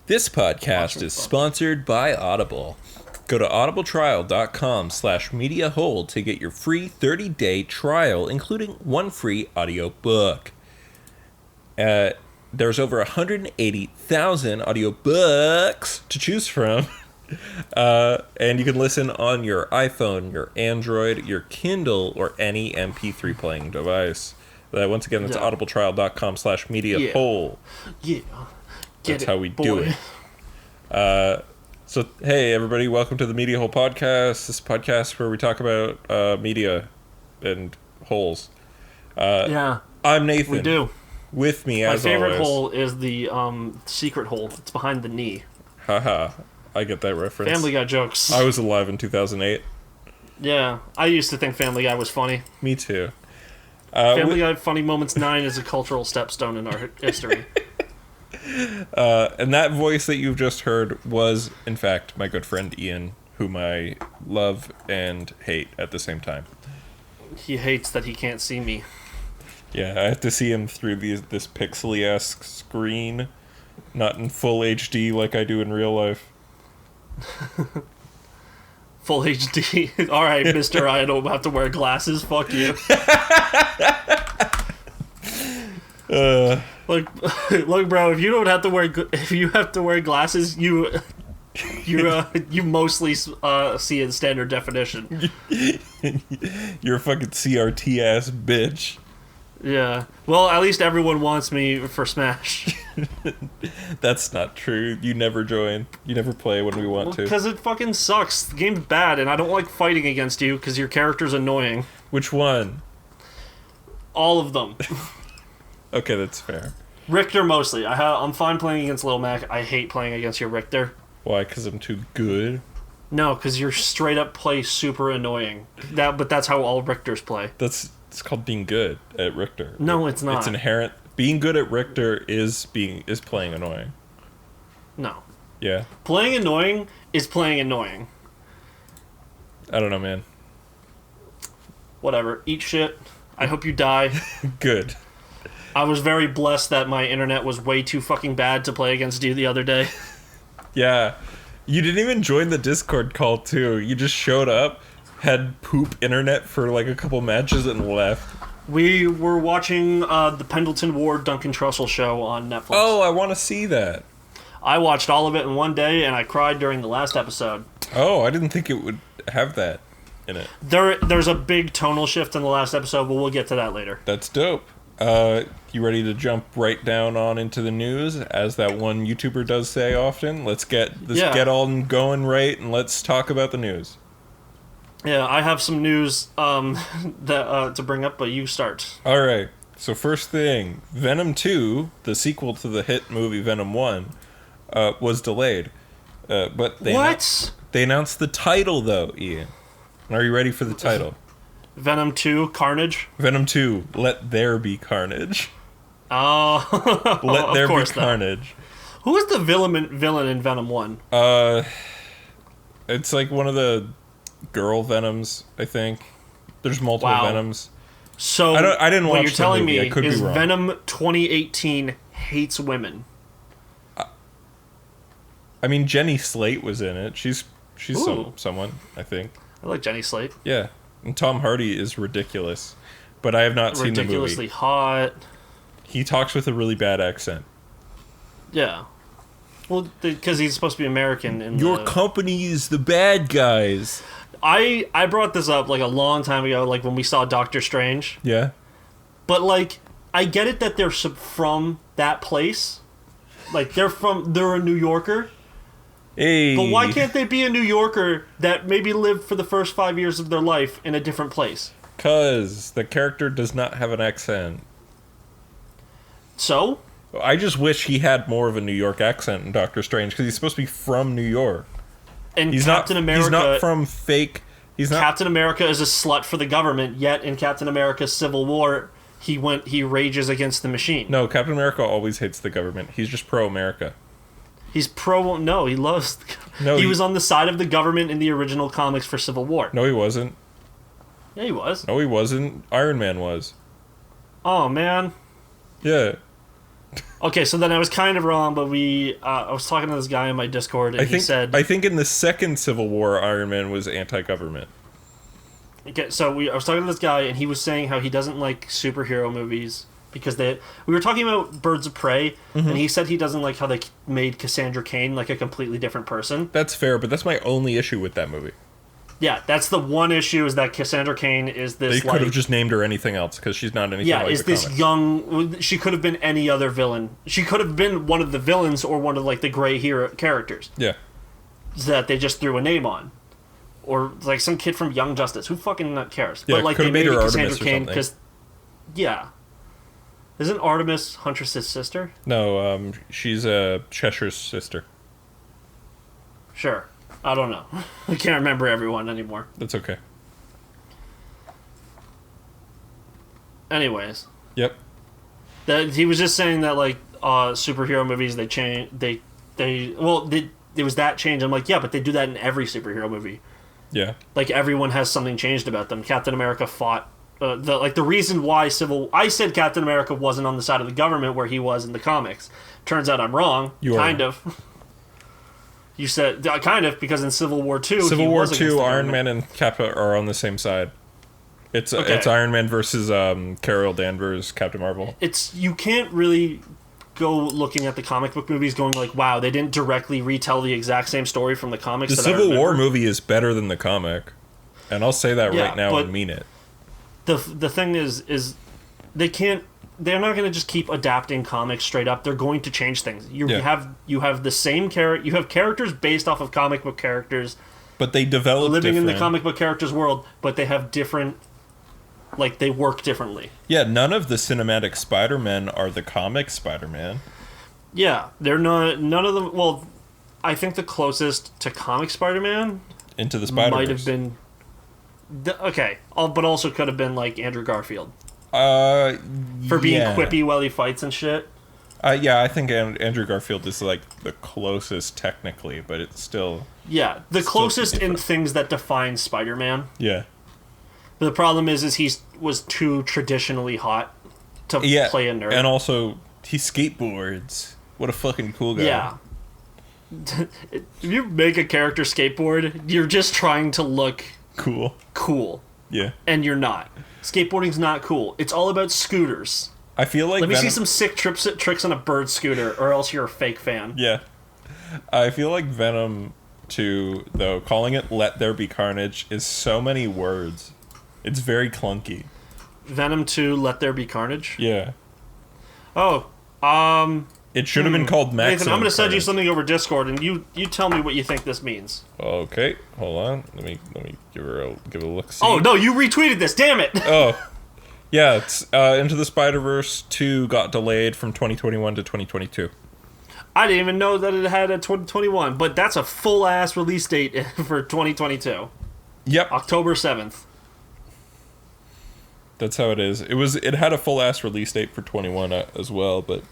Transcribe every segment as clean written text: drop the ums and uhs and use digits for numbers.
This podcast is sponsored by Audible. Go to audibletrial.com/mediahold to get your free 30-day trial, including one free audiobook. There's over 180,000 audiobooks to choose from. And you can listen on your iPhone, your Android, your Kindle, or any MP3 playing device. Once again, that's audibletrial.com/mediahold. Yeah. That's how we do it. So, hey, everybody, welcome to the Media Hole Podcast. This podcast where we talk about media and holes. Yeah. I'm Nathan. We do. With me, as always. My favorite hole is the secret hole. It's behind the knee. Haha. I get that reference. Family Guy jokes. I was alive in 2008. Yeah. I used to think Family Guy was funny. Me too. Family Guy Funny Moments 9 is a cultural stepstone in our history. And that voice that you've just heard was, in fact, my good friend Ian, whom I love and hate at the same time. He hates that he can't see me. Yeah, I have to see him through this pixely-esque screen, not in full HD like I do in real life. Full HD. Alright, mister, I don't have to wear glasses. Fuck you. Look, bro. If you have to wear glasses, you mostly see in standard definition. You're a fucking CRT ass bitch. Yeah. Well, at least everyone wants me for Smash. That's not true. You never join. You never play when we want to. Because it fucking sucks. The game's bad, and I don't like fighting against you because your character's annoying. Which one? All of them. Okay, that's fair. Richter mostly. I'm fine playing against Lil Mac. I hate playing against your Richter. Why? Because I'm too good? No, because you're straight up play super annoying. But that's how all Richters play. It's called being good at Richter. No, it's not. It's inherent. Being good at Richter is playing annoying. No. Yeah. Playing annoying is playing annoying. I don't know, man. Whatever. Eat shit. I hope you die. Good. I was very blessed that my internet was way too fucking bad to play against you the other day. Yeah. You didn't even join the Discord call, too. You just showed up, had poop internet for like a couple matches, and left. We were watching the Pendleton Ward Duncan Trussell show on Netflix. Oh, I want to see that. I watched all of it in one day, and I cried during the last episode. Oh, I didn't think it would have that in it. There's a big tonal shift in the last episode, but we'll get to that later. That's dope. You ready to jump right down on into the news, as that one YouTuber does say often? Let's get on going right, and let's talk about the news. Yeah, I have some news that to bring up, but you start. All right. So first thing, Venom 2, the sequel to the hit movie Venom 1, was delayed. But they announced the title, though, Ian. Are you ready for the title? Venom 2, Carnage? Venom 2, Let There Be Carnage. Oh, Let There Be Carnage. Who is the villain in Venom 1? It's like one of the girl Venoms, I think. There's multiple Venoms. So I didn't watch what you're telling movie. me I could is be wrong. Venom 2018 hates women. I mean, Jenny Slate was in it. She's someone, I think. I like Jenny Slate. Yeah. And Tom Hardy is ridiculous. But I have not seen the movie. Ridiculously hot. He talks with a really bad accent. Yeah. Well, because he's supposed to be American. Your company is the bad guys. I brought this up like a long time ago, like when we saw Doctor Strange. Yeah. But like, I get it that they're from that place. Like they're a New Yorker. Hey. But why can't they be a New Yorker that maybe lived for the first 5 years of their life in a different place? Because the character does not have an accent. So? I just wish he had more of a New York accent in Doctor Strange, because he's supposed to be from New York. And Captain America... He's not from fake... Captain America is a slut for the government, yet in Captain America's Civil War, he rages against the machine. No, Captain America always hates the government. He's just pro-America. He's pro... No, he loves... he was on the side of the government in the original comics for Civil War. No, he wasn't. Yeah, he was. No, he wasn't. Iron Man was. Oh, man. Yeah. Okay, so then I was kind of wrong, but I was talking to this guy in my Discord, and he said... I think in the second Civil War, Iron Man was anti-government. Okay, so I was talking to this guy, and he was saying how he doesn't like superhero movies because we were talking about Birds of Prey, and he said he doesn't like how they made Cassandra Cain like a completely different person. That's fair, but that's my only issue with that movie. Yeah, that's the one issue, is that Cassandra Cain is this. They could have just named her anything else because she's not anything. Yeah, like is the this comics. young? She could have been any other villain. She could have been one of the villains or one of like the gray hero characters. Yeah, That they just threw a name on, or like some kid from Young Justice. Who fucking cares? Yeah, but like could they have made made it her Cassandra Artemis or Cain something. because, yeah, isn't Artemis Huntress's sister? no, she's Cheshire's sister. Sure. I don't know. I can't remember everyone anymore. That's okay. Anyways, Yep. that he was just saying that like superhero movies they change there was that change. I'm like, yeah, but they do that in every superhero movie. Yeah. Like everyone has something changed about them. Captain America fought the reason why I said Captain America wasn't on the side of the government where he was in the comics. Turns out I'm wrong. You are kind of. You said kind of because in Civil War II, Civil War II, Iron government. Man and Cap are on the same side. It's Okay. it's Iron Man versus Carol Danvers, Captain Marvel. It's you can't really go looking at the comic book movies going like, wow, they didn't directly retell the exact same story from the comics. The that I Civil War remember. movie is better than the comic, and I'll say that Yeah, right now but- and mean it. The thing is they can't. They're not going to just keep adapting comics straight up. They're going to change things. You have the same character. You have characters based off of comic book characters But they develop living in the different. comic book characters world, but they have different. Like they work differently. Yeah, none of the cinematic Spider-Men are the comic Spider-Man. Yeah, they're not. None of them. Well, I think the closest to comic Spider-Man Into the Spider-Verse. might have been. But also could have been like Andrew Garfield for being quippy while he fights and shit. Yeah, I think Andrew Garfield is like the closest technically, but it's still. Yeah, the Still closest in different. things that define Spider-Man. Yeah. But the problem is he was too traditionally hot to play a nerd. And also, he skateboards. What a fucking cool guy. Yeah. If you make a character skateboard, you're just trying to look Cool. cool, Yeah. and you're not. Skateboarding's not cool. It's all about scooters. I feel like Let me see Venom- some sick tricks on a bird scooter, or else you're a fake fan. Yeah. I feel like Venom 2, though, calling it Let There Be Carnage is so many words. It's very clunky. Venom 2, Let There Be Carnage? Yeah. Oh, It should have been called Maximum Nathan, I'm going to send you Carnage. something over Discord, and you tell me what you think this means. Okay, hold on. Let me give a look. See. Oh, no, you retweeted this, damn it! Oh. Yeah, it's Into the Spider-Verse 2 got delayed from 2021 to 2022. I didn't even know that it had a 2021, but that's a full-ass release date for 2022. Yep. October 7th. That's how it is. It had a full ass release date for 21 as well, but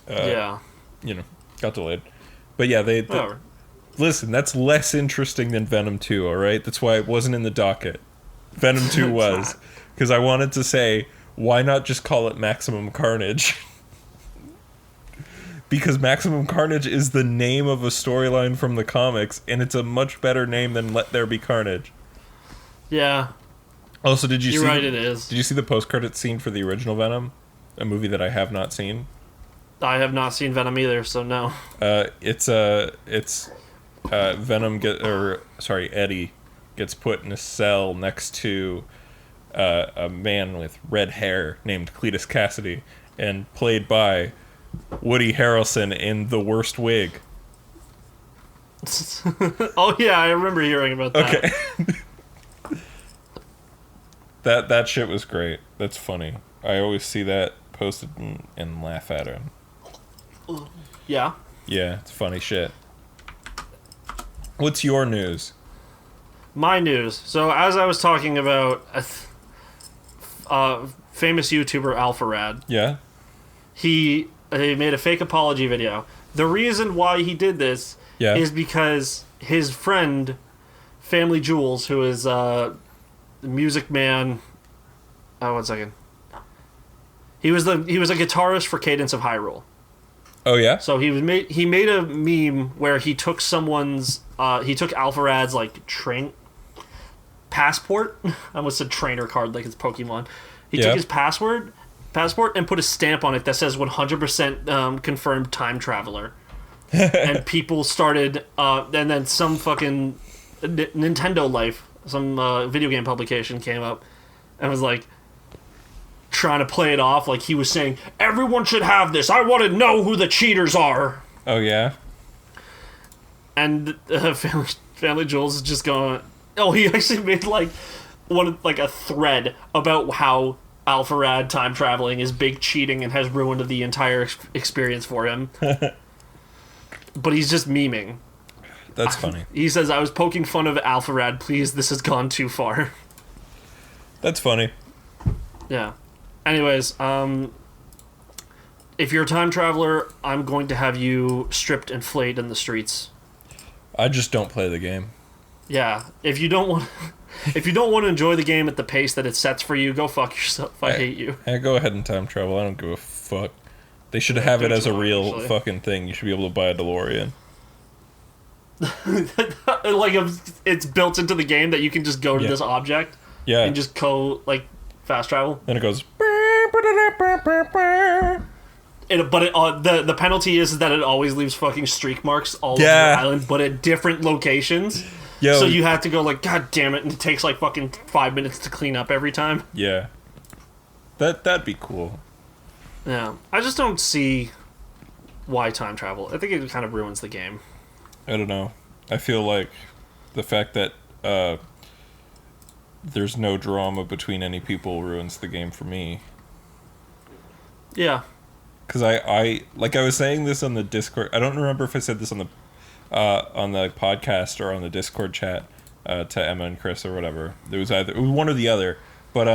Yeah. got delayed. But yeah, they Whatever. listen, that's less interesting than Venom 2, all right? That's why it wasn't in the docket. Venom 2 was because I wanted to say, why not just call it Maximum Carnage? Because Maximum Carnage is the name of a storyline from the comics, and it's a much better name than Let There Be Carnage. Yeah. Also, did you You're see right, it is. Did you see the post-credit scene for the original Venom? A movie that I have not seen. I have not seen Venom either, so no. Eddie gets put in a cell next to a man with red hair named Cletus Cassidy, and played by Woody Harrelson in the worst wig. Oh yeah, I remember hearing about that. Okay. That shit was great. That's funny. I always see that posted and laugh at him. Yeah. Yeah, it's funny shit. What's your news? My news. So as I was talking about famous YouTuber Alpharad, Yeah? he made a fake apology video. The reason why he did this Yeah. is because his friend Family Jules, who is Music Man. Oh, 1 second. He was a guitarist for Cadence of Hyrule. Oh yeah. So he made a meme where he took Alpharad's like train passport. I almost said trainer card like it's Pokemon. He took his passport and put a stamp on it that says 100% confirmed time traveler. And people started, and then some fucking Nintendo Life, some video game publication came up and was like trying to play it off like he was saying, everyone should have this. I want to know who the cheaters are. Oh yeah. And Family Jules is just going. Oh, he actually made like a thread about how Alpharad time traveling is big cheating and has ruined the entire experience for him. But he's just memeing. That's funny. He says, I was poking fun of Alpharad. Please, this has gone too far. That's funny. Yeah. Anyways, if you're a time traveler, I'm going to have you stripped and flayed in the streets. I just don't play the game. Yeah. If you don't want to enjoy the game at the pace that it sets for you, go fuck yourself. I hate you. Hey, go ahead and time travel. I don't give a fuck. They should have it as a real fucking thing. You should be able to buy a DeLorean. Like it's built into the game that you can just go to this object and just fast travel. Then it goes. The penalty is that it always leaves fucking streak marks all over the island, but at different locations. Yo. So you have to go like, God damn it, and it takes like fucking 5 minutes to clean up every time. Yeah. That'd be cool. Yeah. I just don't see why time travel. I think it kind of ruins the game. I don't know. I feel like the fact that there's no drama between any people ruins the game for me. Yeah. Because I was saying this on the Discord. I don't remember if I said this on the podcast or on the Discord chat to Emma and Chris or whatever. It was one or the other. But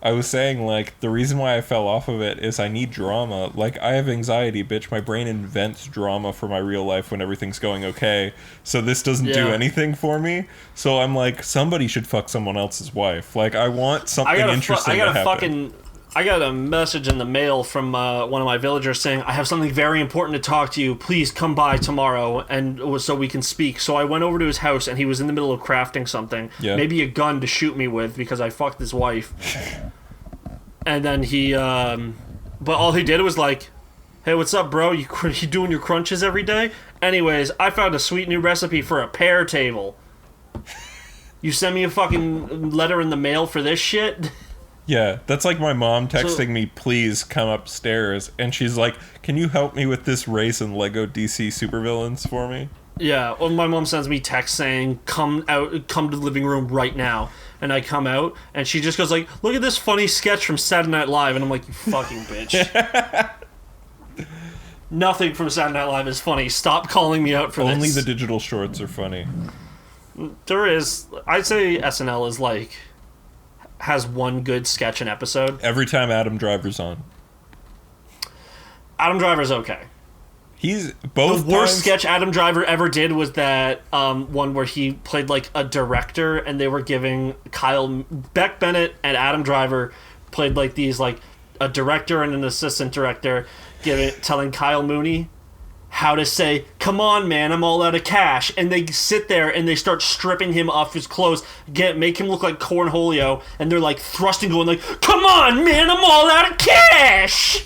I was saying, like, the reason why I fell off of it is I need drama. Like, I have anxiety, bitch. My brain invents drama for my real life when everything's going okay. So this doesn't do anything for me. So I'm like, somebody should fuck someone else's wife. Like, I want something interesting to happen. I got a message in the mail from one of my villagers saying, I have something very important to talk to you. Please come by tomorrow and so we can speak. So I went over to his house and he was in the middle of crafting something. Yeah. Maybe a gun to shoot me with because I fucked his wife. And then he... but all he did was like, hey, what's up, bro? You doing your crunches every day? Anyways, I found a sweet new recipe for a pear table. You send me a fucking letter in the mail for this shit? Yeah, that's like my mom texting me, please come upstairs. And she's like, can you help me with this race and Lego DC supervillains for me? Yeah, well, my mom sends me text saying, come to the living room right now. And I come out, and she just goes like, look at this funny sketch from Saturday Night Live. And I'm like, you fucking bitch. Nothing from Saturday Night Live is funny. Stop calling me out for this. Only the digital shorts are funny. There is. I'd say SNL is like... has one good sketch an episode. Every time Adam Driver's on. Adam Driver's okay. He's both the worst sketch Adam Driver ever did was that one where he played like a director and they were giving Beck Bennett and Adam Driver played like these like a director and an assistant director telling Kyle Mooney how to say, come on, man, I'm all out of cash. And they sit there and they start stripping him off his clothes, make him look like Cornholio, and they're like thrusting, going like, come on, man, I'm all out of cash.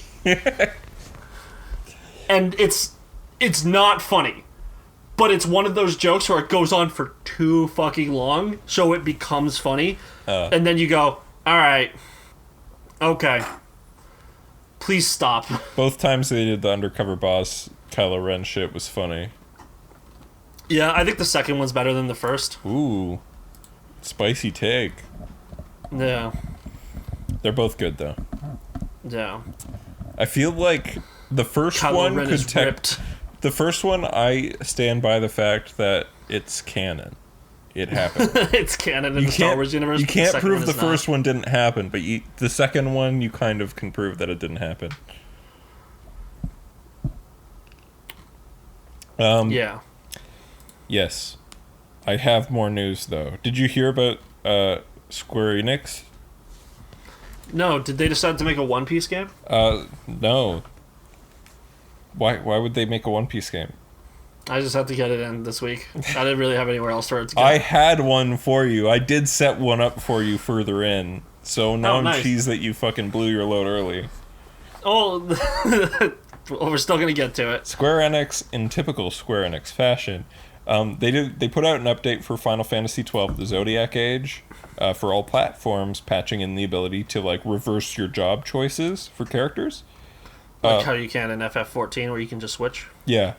And it's not funny. But it's one of those jokes where it goes on for too fucking long, so it becomes funny. And then you go, alright, okay. Please stop. Both times they did the undercover boss Kylo Ren shit was funny. Yeah, I think the second one's better than the first. Ooh. Spicy take. Yeah. They're both good, though. Yeah. I feel like the first Kylo one Ren is ripped. The first one, I stand by the fact that it's canon. It happened. It's canon in the Star Wars universe. You can't prove the first one didn't happen, but the second one, you kind of can prove that it didn't happen. Yeah. Yes. I have more news, though. Did you hear about Square Enix? No, did they decide to make a One Piece game? No. Why would they make a One Piece game? I just had to get it in this week. I didn't really have anywhere else for it to go. I had one for you. I did set one up for you further in. So now I'm nice. cheesed that you fucking blew your load early. Oh, well, we're still gonna get to it. Square Enix, in typical Square Enix fashion, they put out an update for Final Fantasy XII: The Zodiac Age for all platforms, patching in the ability to like reverse your job choices for characters. Like how you can in FF14, where you can just switch. Yeah.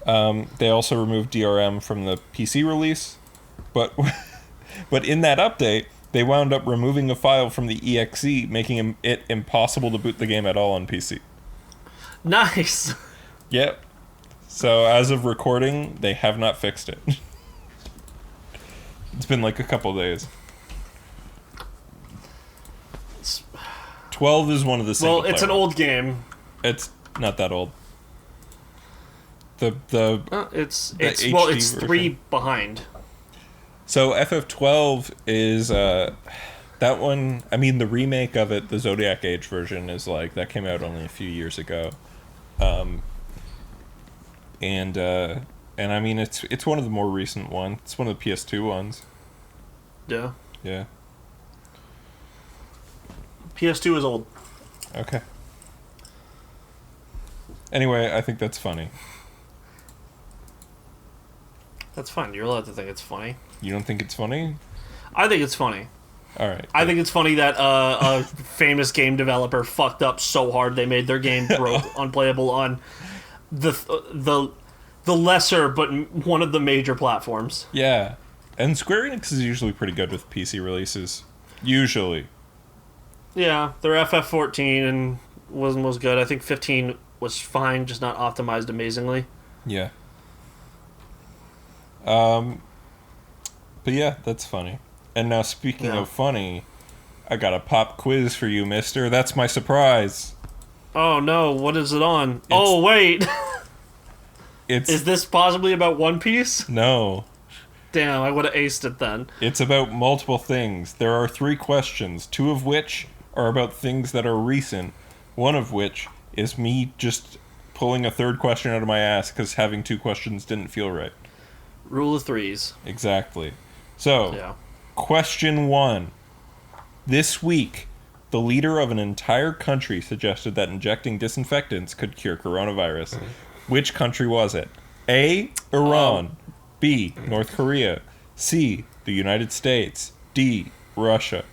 They also removed DRM from the PC release, but in that update, they wound up removing a file from the EXE, making it impossible to boot the game at all on PC. Nice. Yep. So as of recording, they have not fixed it. It's been like a couple days. 12 is one of the single Well, it's an player old game. It's not that old. It's HD it's version. 3 behind. So FF12 is that one. I mean, the remake of it, the Zodiac Age version, is like that came out only a few years ago, and I mean it's one of the more recent ones. It's one of the PS2 ones. Yeah. Yeah. PS2 is old. Okay. Anyway, I think that's funny. That's fine. You're allowed to think it's funny. You don't think it's funny? I think it's funny. All right. I think it's funny that a famous game developer fucked up so hard they made their game unplayable on the lesser but one of the major platforms. Yeah. And Square Enix is usually pretty good with PC releases. Usually. Yeah, their FF14 and was good. I think 15 was fine, just not optimized amazingly. Yeah. But yeah, that's funny. And now speaking of funny, I got a pop quiz for you, mister. That's my surprise. Oh no, what is it on? Oh wait. Is this possibly about One Piece? No. Damn, I would have aced it then. It's about multiple things. There are 3 questions, 2 of which are about things that are recent, one of which is me just pulling a third question out of my ass because having 2 questions didn't feel right. Rule of threes. Exactly. So, Yeah. Question 1. This week, the leader of an entire country suggested that injecting disinfectants could cure coronavirus. Which country was it? A. Iran. B. North Korea. C. The United States. D. Russia.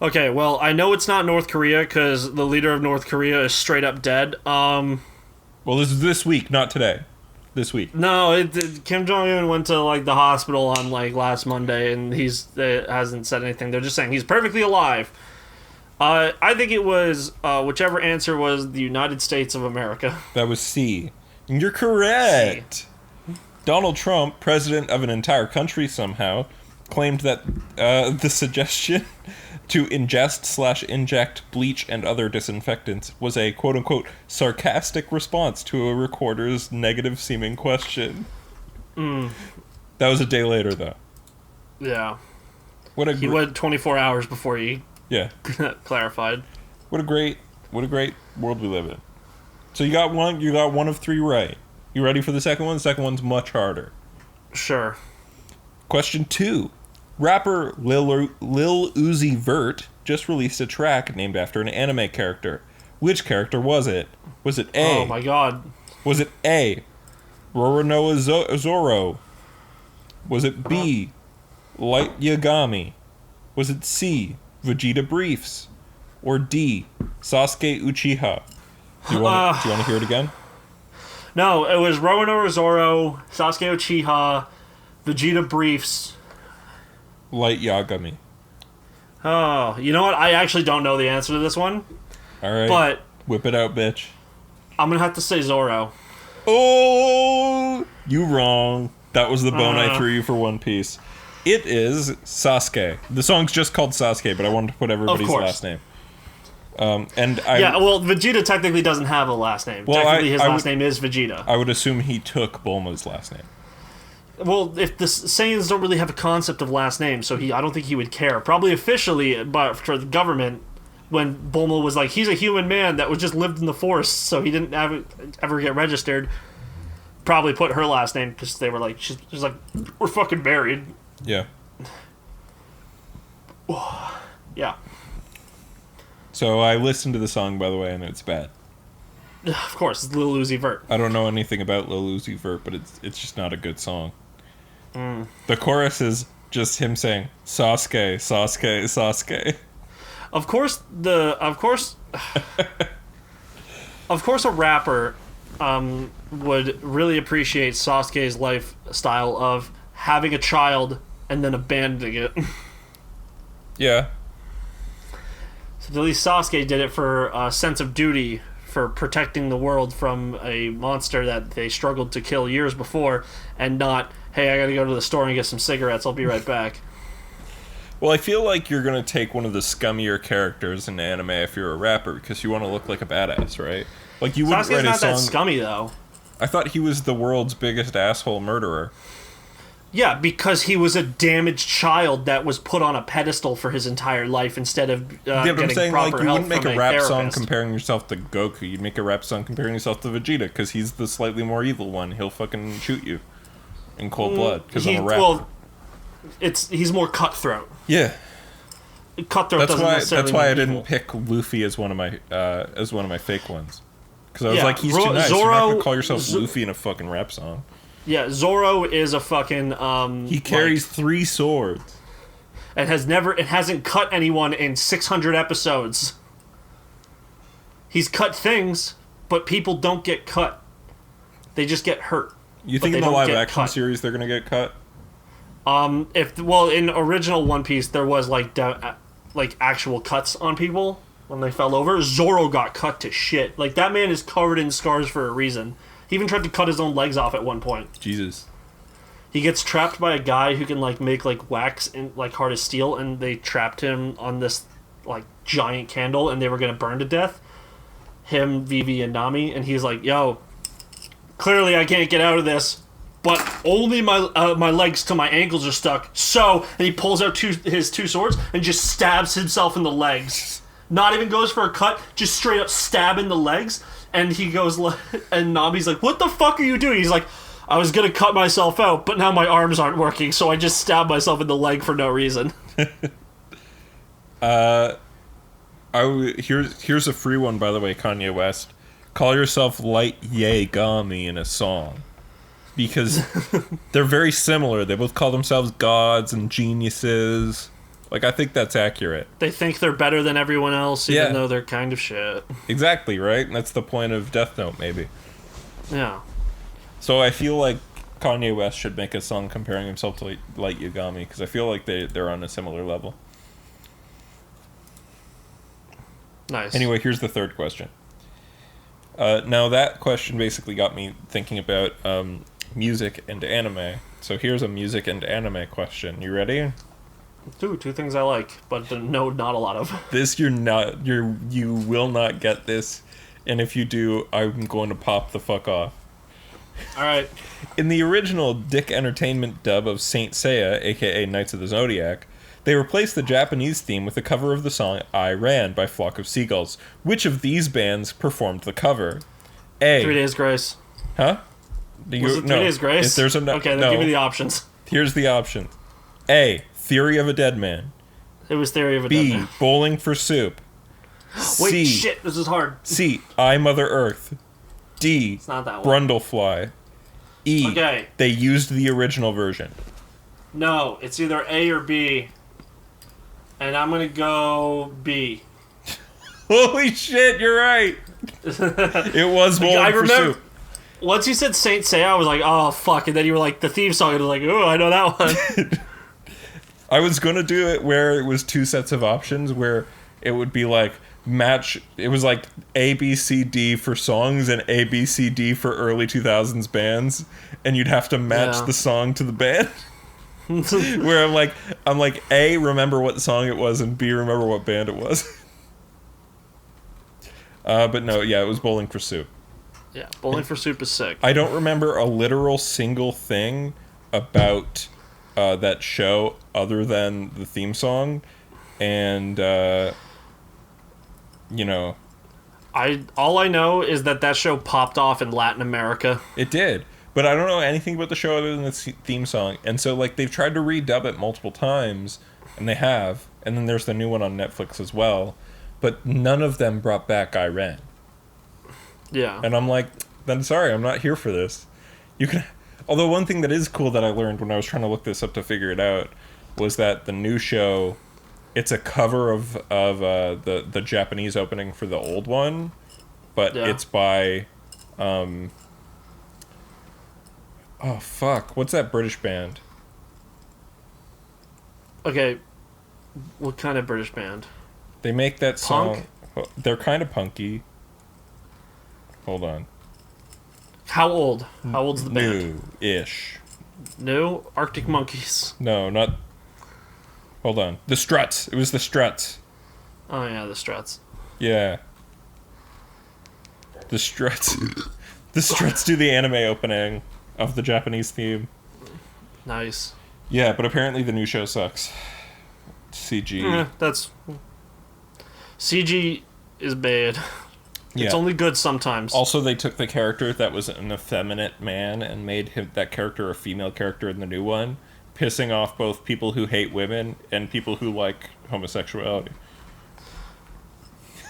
Okay, well, I know it's not North Korea because the leader of North Korea is straight up dead. Well, this is this week, not today. This week. No, Kim Jong-un went to like the hospital on like last Monday, and hasn't said anything. They're just saying he's perfectly alive. I think it was whichever answer was the United States of America. That was C. And you're correct. Donald Trump, president of an entire country somehow, claimed that the suggestion to ingest/inject bleach and other disinfectants was a quote-unquote sarcastic response to a recorder's negative-seeming question. That was a day later, though. Yeah. He went 24 hours before he clarified. What a great world we live in. So you got one of 3 right. You ready for the second one? The second one's much harder. Sure. Question 2. Rapper Lil Uzi Vert just released a track named after an anime character. Which character was it? Was it A? Oh my god. Was it A. Roronoa Zoro? Was it B. Light Yagami? Was it C. Vegeta Briefs? Or D. Sasuke Uchiha? Do you want to hear it again? No, it was Roronoa Zoro, Sasuke Uchiha, Vegeta Briefs. Light Yagami. Oh, you know what? I actually don't know the answer to this one. All right. But whip it out, bitch. I'm going to have to say Zoro. Oh, you wrong. That was the bone I threw you for One Piece. It is Sasuke. The song's just called Sasuke, but I wanted to put everybody's last name. Well, Vegeta technically doesn't have a last name. Well, technically, his last name is Vegeta. I would assume he took Bulma's last name. Well, if the Saiyans don't really have a concept of last name, so I don't think he would care. Probably officially, but for the government, when Bulma was like, he's a human man that was just lived in the forest, so he didn't ever get registered. Probably put her last name because they were like, she's like, we're fucking married. Yeah. Yeah. So I listened to the song, by the way, and it's bad. Of course, it's Lil Uzi Vert. I don't know anything about Lil Uzi Vert, but it's just not a good song. The chorus is just him saying Sasuke, Sasuke, Sasuke. Of course, a rapper would really appreciate Sasuke's lifestyle of having a child and then abandoning it. Yeah. So at least Sasuke did it for a sense of duty, for protecting the world from a monster that they struggled to kill years before, and not, hey, I gotta go to the store and get some cigarettes, I'll be right back. Well, I feel like you're going to take one of the scummier characters in anime if you're a rapper, because you want to look like a badass, right? Like, you wouldn't Sasuke's write a not song... that scummy, though. I thought he was the world's biggest asshole murderer. Yeah, because he was a damaged child that was put on a pedestal for his entire life instead of Yeah, but I'm getting saying, proper like, you help wouldn't make from a rap song therapist. comparing yourself to Goku. You'd make a rap song comparing yourself to Vegeta, because he's the slightly more evil one. He'll fucking shoot you in cold blood, because I'm a rapper. Well, he's more cutthroat. Yeah. Cutthroat doesn't necessarily That's why I mean didn't evil. pick Luffy as one of my fake ones. Because I was Yeah, like, he's too nice. You're not gonna call yourself Luffy in a fucking rap song. Yeah, Zoro is a fucking He carries 3 swords. and hasn't cut anyone in 600 episodes. He's cut things, but people don't get cut. They just get hurt. You But think they in the don't live get action cut. series they're gonna get cut? In original One Piece there was like actual cuts on people when they fell over. Zoro got cut to shit. Like, that man is covered in scars for a reason. He even tried to cut his own legs off at one point. Jesus. He gets trapped by a guy who can like make like wax and like hard as steel, and they trapped him on this like giant candle, and they were gonna burn to death. Him, Vivi, and Nami, and he's like, "Yo, clearly I can't get out of this, but only my legs to my ankles are stuck." So, and he pulls out his 2 swords and just stabs himself in the legs. Not even goes for a cut, just straight up stab in the legs. And he goes, and Nami's like, "What the fuck are you doing?" He's like, "I was gonna cut myself out, but now my arms aren't working, so I just stabbed myself in the leg for no reason." Here's a free one, by the way, Kanye West. Call yourself Light Yagami in a song. Because they're very similar. They both call themselves gods and geniuses. Like, I think that's accurate. They think they're better than everyone else, even Yeah. though they're kind of shit. Exactly, right? And that's the point of Death Note, maybe. Yeah. So I feel like Kanye West should make a song comparing himself to Light Yagami, because I feel like they're on a similar level. Nice. Anyway, here's the third question. Now, that question basically got me thinking about music and anime. So here's a music and anime question. You ready? Two things I like, but no, not a lot of. This you will not get this, and if you do, I'm going to pop the fuck off. Alright. In the original Dick Entertainment dub of Saint Seiya, aka Knights of the Zodiac, they replaced the Japanese theme with a cover of the song I Ran by Flock of Seagulls. Which of these bands performed the cover? A. 3 Days Grace. Huh? Was it 3 Days Grace? If there's a okay, then give me the options. Here's the options. A. Theory of a Dead Man. It was Theory of a B. Dead Man. Bowling for Soup. Wait, C. shit, this is hard. C. I Mother Earth. D. It's not that one. Brundlefly. E. Okay. They used the original version. No, it's either A or B. And I'm gonna go B. Holy shit, you're right. It was Bowling I for remember Soup. once you said Saint Seiya, I was like, oh fuck, and then you were like the theme song, and I was like, oh, I know that one. I was gonna do it where it was 2 sets of options, where it would be like match. It was like A, B, C, D for songs and A, B, C, D for early 2000s bands, and you'd have to match the song to the band. Where I'm like A, remember what song it was, and B, remember what band it was. But no, yeah, it was Bowling for Soup. Yeah, Bowling for Soup is sick. I don't remember a literal single thing, about that show other than the theme song, and you know, all I know is that show popped off in Latin America. it did. But I don't know anything about the show other than the theme song. And so, like, they've tried to redub it multiple times, and they have. And then there's the new one on Netflix as well. But none of them brought back Iran. Yeah. And I'm like, then sorry, I'm not here for this. You can... Although one thing that is cool that I learned when I was trying to look this up to figure it out was that the new show, it's a cover of the Japanese opening for the old one, but it's by... oh, fuck. What's that British band? Okay. What kind of British band? They make that song... Punk? They're kind of punky. Hold on. How old? How old's the band? New-ish. New? Arctic Monkeys. No, not... Hold on. The Struts. It was the Struts. Oh, yeah, the Struts. Yeah. The Struts. The Struts do the anime opening of the Japanese theme. Nice. Yeah, but apparently the new show sucks. CG. That's... CG is bad. Yeah. It's only good sometimes. Also, they took the character that was an effeminate man and made that character a female character in the new one, pissing off both people who hate women and people who like homosexuality.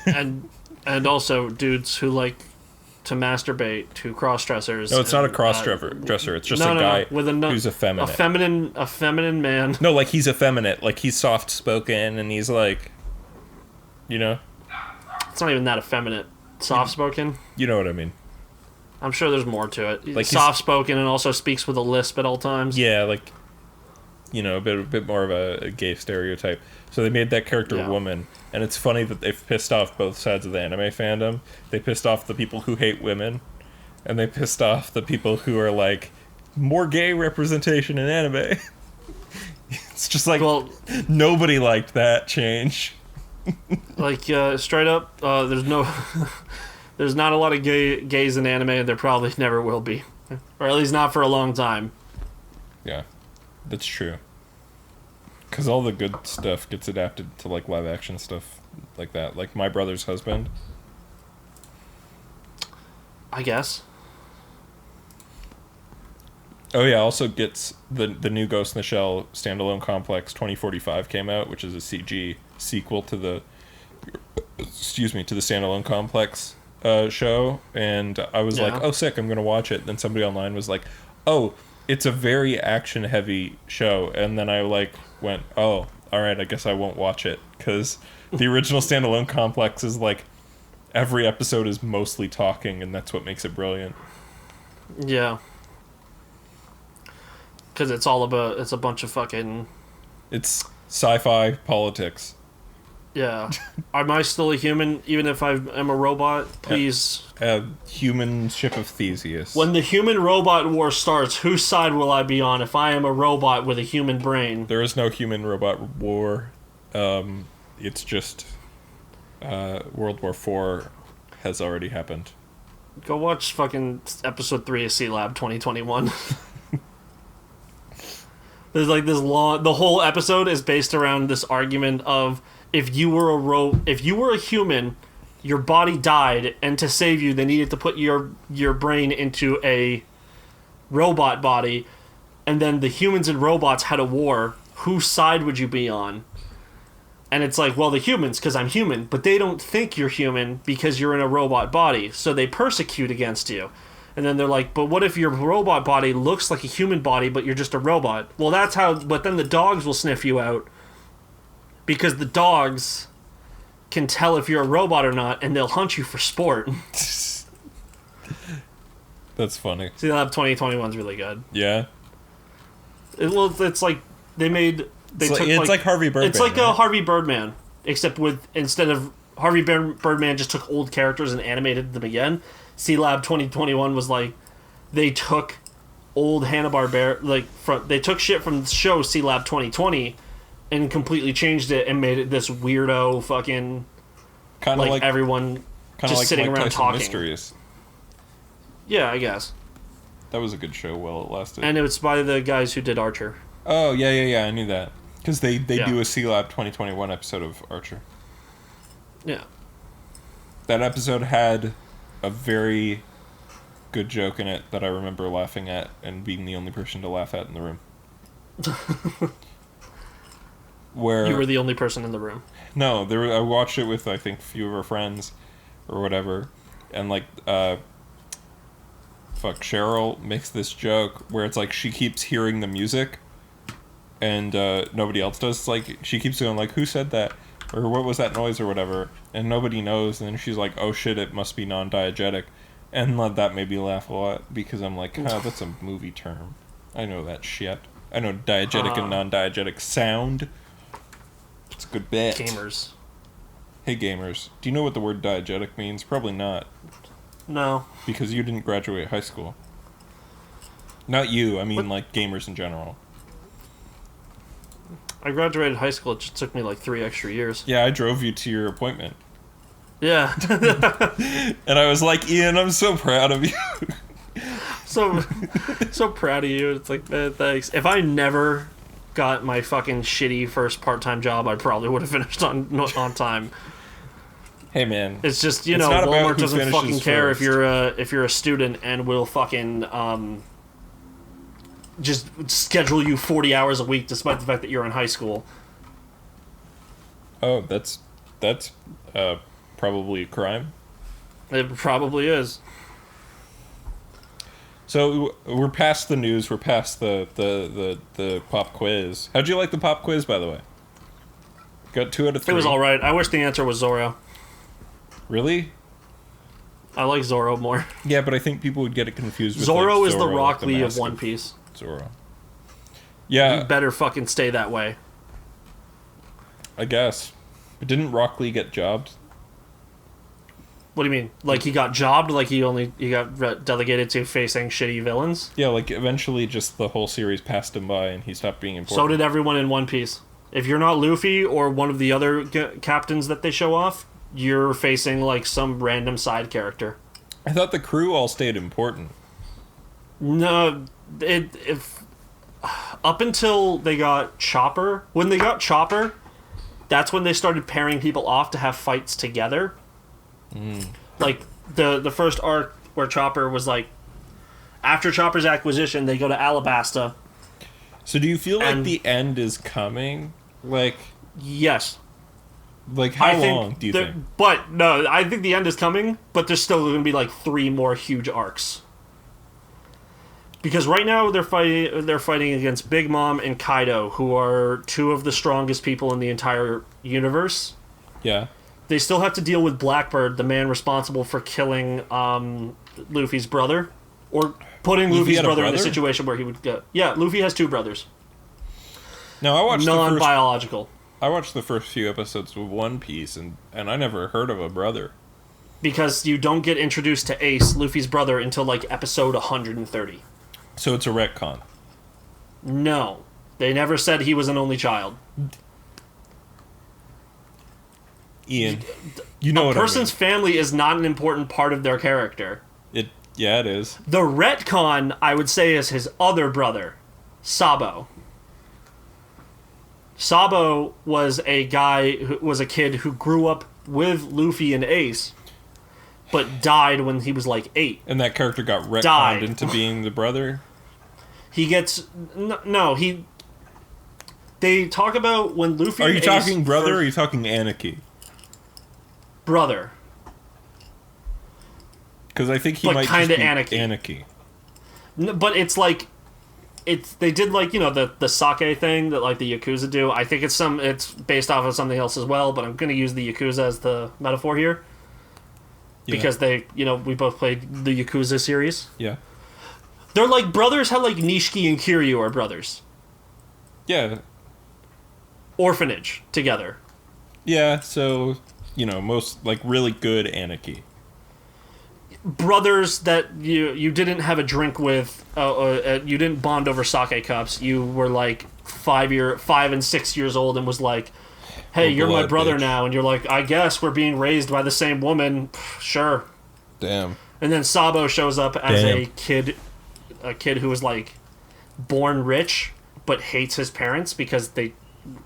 And also dudes who like to masturbate to cross-dressers. No, it's not a cross-dresser. It's just a guy who's effeminate. A feminine man. No, like, he's effeminate. Like, he's soft-spoken, and he's, like, you know? It's not even that effeminate. Soft-spoken? You know what I mean. I'm sure there's more to it. Like, soft-spoken and also speaks with a lisp at all times. Yeah, like, you know, a bit more of a gay stereotype. So they made that character a woman, and it's funny that they've pissed off both sides of the anime fandom. They pissed off the people who hate women, and they pissed off the people who are like, more gay representation in anime. It's just like, well, nobody liked that change. Like, straight up, there's not a lot of gays in anime, and there probably never will be. Or at least not for a long time. Yeah, that's true. Because all the good stuff gets adapted to, like, live action stuff like that. Like, My Brother's Husband. I guess. Oh, yeah, also gets the new Ghost in the Shell standalone complex 2045 came out, which is a CG sequel to the standalone complex show. And I was like, oh, sick, I'm going to watch it. Then somebody online was like, oh, it's a very action-heavy show. And then I, like, went, oh, all right, I guess I won't watch it. Because the original standalone complex is, like, every episode is mostly talking, and that's what makes it brilliant. Yeah. Because it's a bunch of fucking... It's sci-fi politics. Yeah. Am I still a human, even if I am a robot? Please. A human ship of Theseus. When the human-robot war starts, whose side will I be on if I am a robot with a human brain? There is no human-robot war. It's just World War IV has already happened. Go watch fucking episode 3 of C-Lab 2021. There's like this long... The whole episode is based around this argument of if you were a human, your body died, and to save you, they needed to put your brain into a robot body, and then the humans and robots had a war. Whose side would you be on? And it's like, well, the humans, because I'm human, but they don't think you're human because you're in a robot body, so they persecute against you. And then they're like, but what if your robot body looks like a human body, but you're just a robot? Well, that's how... But then the dogs will sniff you out, because the dogs can tell if you're a robot or not, and they'll hunt you for sport. That's funny. See, Lab 2021 is really good. Yeah? It's like they made... It's like Harvey Birdman. It's like a Harvey Birdman, except instead of Harvey Birdman just took old characters and animated them again. C-Lab 2021 was like, they took old Hanna-Barbera, they took shit from the show C-Lab 2020 and completely changed it and made it this weirdo fucking, kind of like everyone just like sitting Mike around Tyson talking. Mysteries. Yeah, I guess. That was a good show while it lasted. And it was by the guys who did Archer. Oh, yeah, I knew that. Because they do a C-Lab 2021 episode of Archer. Yeah. That episode had a very good joke in it that I remember laughing at and being the only person to laugh at in the room. Where you were the only person in the room. No, I watched it with, I think, a few of our friends or whatever, and like Cheryl makes this joke where it's like she keeps hearing the music and nobody else does. It's like she keeps going like, who said that, or what was that noise, or whatever, and nobody knows, and then she's like, oh shit, it must be non-diegetic. And that made me laugh a lot because I'm like, that's a movie term. I know that shit. I know diegetic and non-diegetic sound. It's a good bit. Gamers. Hey gamers, do you know what the word diegetic means? Probably not. No. Because you didn't graduate high school. Not you, I mean like gamers in general. I graduated high school, it just took me like 3 extra years. Yeah, I drove you to your appointment. Yeah. And I was like, Ian, I'm so proud of you. so proud of you. It's like, man, thanks. If I never got my fucking shitty first part-time job, I probably would have finished on time. Hey man, it's just Walmart doesn't fucking care if you're a student and will fucking just schedule you 40 hours a week despite the fact that you're in high school. Oh, that's probably a crime. It probably is. So we're past the news. We're past the pop quiz. How'd you like the pop quiz, by the way? Got 2 out of 3. It was all right. I wish the answer was Zorro. Really? I like Zorro more. Yeah, but I think people would get it confused with Zorro like, is the Rock like Lee of One Piece. Zorro. Yeah. You better fucking stay that way. I guess. But didn't Rock Lee get jobbed? What do you mean? Like he got jobbed? Like he got delegated to facing shitty villains? Yeah, like eventually just the whole series passed him by and he stopped being important. So did everyone in One Piece. If you're not Luffy or one of the other captains that they show off, you're facing like some random side character. I thought the crew all stayed important. No, up until they got Chopper. When they got Chopper, that's when they started pairing people off to have fights together. Like the first arc where Chopper was like, after Chopper's acquisition, they go to Alabasta. So do you feel like the end is coming? Like, yes. Like how long do you think? But no, I think the end is coming, but there's still going to be like 3 more huge arcs. Because right now they're fighting against Big Mom and Kaido, who are 2 of the strongest people in the entire universe. Yeah. They still have to deal with Blackbird, the man responsible for killing Luffy's brother, or putting Luffy's brother in a situation where he would go. Yeah, Luffy has 2 brothers. No, I watched non-biological. I watched the first few episodes of One Piece, and I never heard of a brother. Because you don't get introduced to Ace, Luffy's brother, until like episode 130. So it's a retcon. No, they never said he was an only child. Ian, you know what I mean. A person's family is not an important part of their character. Yeah, it is. The retcon, I would say, is his other brother, Sabo. Sabo was a kid who grew up with Luffy and Ace, but died when he was like 8. And that character got retconned into being the brother? They talk about when Luffy and Ace... Are you talking brother or are you talking Anarchy? Brother. Because I think he might just be Anarchy. But it's like... They did like, the sake thing that like the Yakuza do. I think it's based off of something else as well, but I'm going to use the Yakuza as the metaphor here. Yeah. Because we both played the Yakuza series. Yeah. They're like brothers how like Nishiki and Kiryu are brothers. Yeah. Orphanage together. Yeah, so, most like really good Anarchy. Brothers that you didn't have a drink with, you didn't bond over sake cups. You were like 5 and 6 years old and was like, "Hey, you're my brother now," and you're like, "I guess we're being raised by the same woman." Sure. Damn. And then Sabo shows up as a kid a kid who was like born rich but hates his parents because they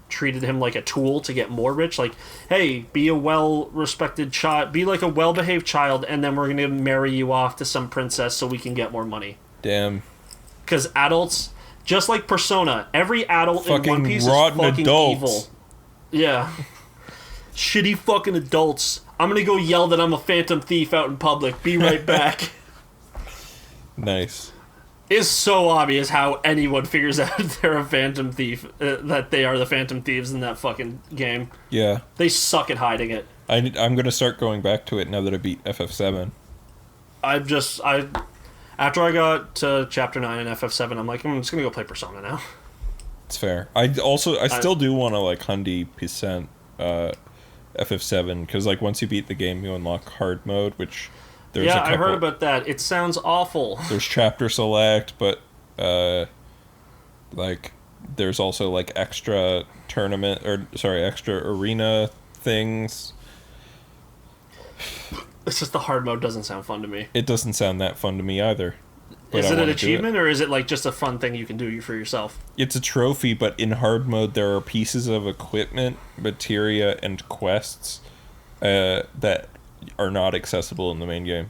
treated him like a tool to get more rich. Like, hey, be a well-respected child, be like a well-behaved child, and then we're gonna marry you off to some princess so we can get more money. Damn. Because adults, just like Persona, every adult in One Piece is fucking adults. evil. Yeah. Shitty fucking adults. I'm gonna go yell that I'm a phantom thief out in public. Be right back. Nice. It's so obvious how anyone figures out they're a phantom thief, that they are the phantom thieves in that fucking game. Yeah. They suck at hiding it. I'm going to start going back to it now that I beat FF7. After I got to Chapter 9 in FF7, I'm like, I'm just going to go play Persona now. It's fair. I still do want to, like, 100% FF7, because, like, once you beat the game, you unlock hard mode, which... I heard about that. It sounds awful. There's chapter select, but like there's also like extra extra arena things. It's just the hard mode doesn't sound fun to me. It doesn't sound that fun to me either. Is it an achievement or is it like just a fun thing you can do for yourself? It's a trophy, but in hard mode there are pieces of equipment, materia, and quests that are not accessible in the main game.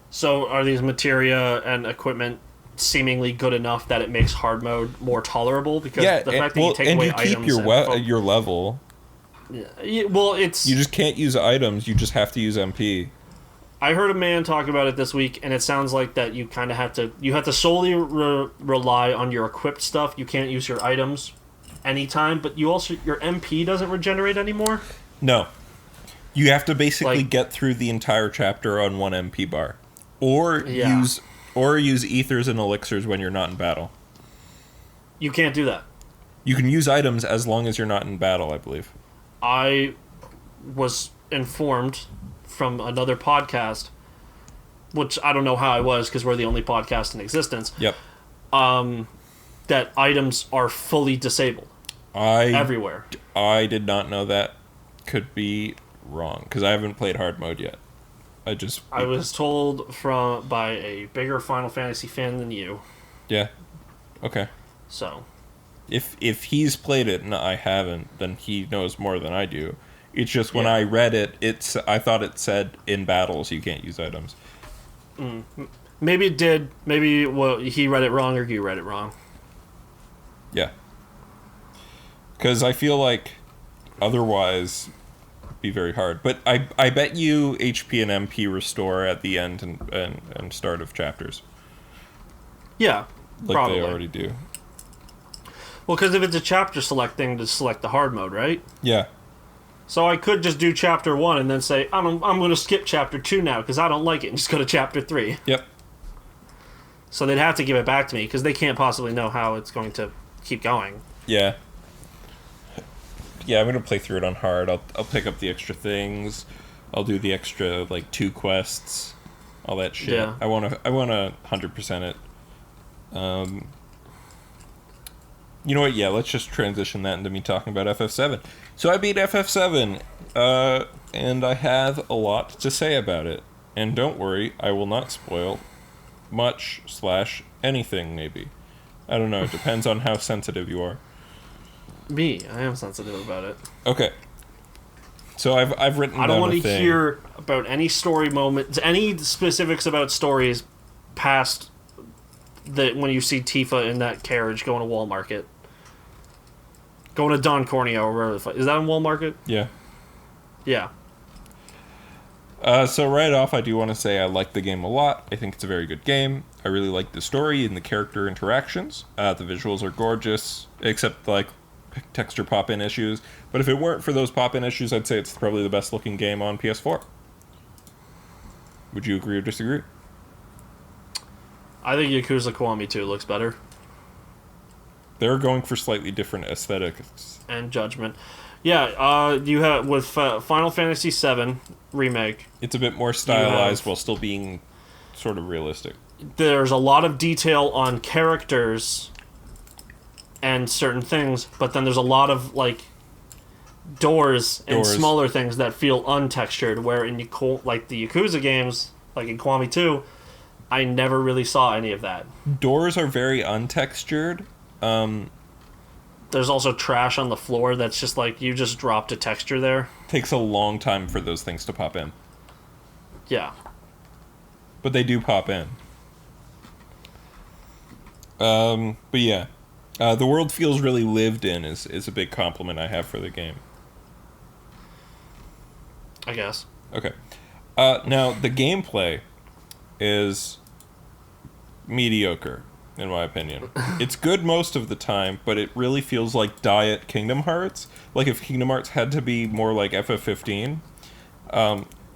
So are these materia and equipment seemingly good enough that it makes hard mode more tolerable? Because the fact that you take away items... And you keep your level. Yeah, well, it's... You just can't use items, you just have to use MP. I heard a man talk about it this week, and it sounds like that you kind of have to... You have to solely rely on your equipped stuff. You can't use your items anytime, but you also... Your MP doesn't regenerate anymore? No. You have to basically get through the entire chapter on one MP bar, or use ethers and elixirs when you're not in battle. You can't do that. You can use items as long as you're not in battle, I believe. I was informed from another podcast, which I don't know how I was because we're the only podcast in existence. Yep. That items are fully disabled. Everywhere. I did not know that. Could be wrong because I haven't played hard mode yet. I was told by a bigger Final Fantasy fan than you. Yeah. Okay. So if he's played it and I haven't, then he knows more than I do. It's just when I read it, I thought it said in battles you can't use items. Maybe it did. Maybe he read it wrong or you read it wrong. Yeah. Because I feel like otherwise be very hard. But I bet you HP and MP restore at the end and start of chapters. Yeah, like probably. They already do. Well, because if it's a chapter select thing to select the hard mode, right? Yeah. So I could just do chapter 1 and then say, I'm going to skip chapter 2 now because I don't like it and just go to chapter 3. Yep. So they'd have to give it back to me because they can't possibly know how it's going to keep going. Yeah. Yeah, I'm gonna play through it on hard. I'll pick up the extra things. I'll do the extra 2 quests, all that shit. Yeah. I wanna 100% it. You know what? Yeah, let's just transition that into me talking about FF7. So I beat FF7, and I have a lot to say about it. And don't worry, I will not spoil much / anything. Maybe. I don't know. It depends on how sensitive you are. Me, I am sensitive about it. Okay. So I've written down I don't want to thing. hear about any story moments, any specifics about stories past when you see Tifa in that carriage going to Wall Market. Going to Don Corneo or wherever the fuck. Is that in Wall Market? Yeah. Yeah. So right off, I do want to say I like the game a lot. I think it's a very good game. I really like the story and the character interactions. The visuals are gorgeous, except texture pop-in issues. But if it weren't for those pop-in issues, I'd say it's probably the best looking game on PS4. Would you agree or disagree? I think Yakuza Kiwami 2 looks better. They're going for slightly different aesthetics. And Judgment. Yeah, you have with Final Fantasy 7 Remake. It's a bit more stylized while still being sort of realistic. There's a lot of detail on characters and certain things, but then there's a lot of doors and smaller things that feel untextured, where in the Yakuza games, like in Kiwami 2, I never really saw any of that. Doors are very untextured. There's also trash on the floor that's just like, you just dropped a texture there. Takes a long time for those things to pop in. Yeah. But they do pop in. But yeah. The world feels really lived in is a big compliment I have for the game. I guess. Okay. Now, the gameplay is mediocre, in my opinion. It's good most of the time, but it really feels like Diet Kingdom Hearts. Like if Kingdom Hearts had to be more like FF15.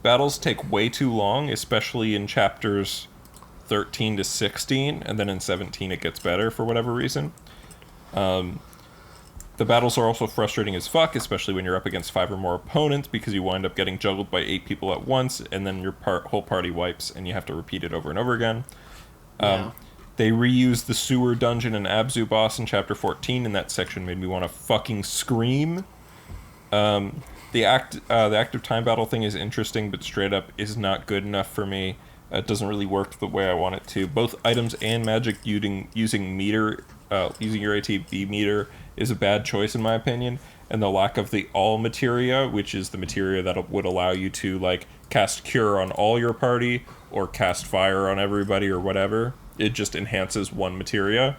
Battles take way too long, especially in chapters 13 to 16, and then in 17 it gets better for whatever reason. The battles are also frustrating as fuck, especially when you're up against 5 or more opponents, because you wind up getting juggled by 8 people at once, and then your whole party wipes, and you have to repeat it over and over again. They reused the sewer dungeon and Abzu boss in Chapter 14, and that section made me want to fucking scream. The active time battle thing is interesting, but straight up is not good enough for me. It doesn't really work the way I want it to. Both items and magic using meter, using your ATB meter is a bad choice in my opinion. And the lack of the all materia, which is the materia that would allow you to like cast cure on all your party or cast fire on everybody or whatever. It just enhances one materia.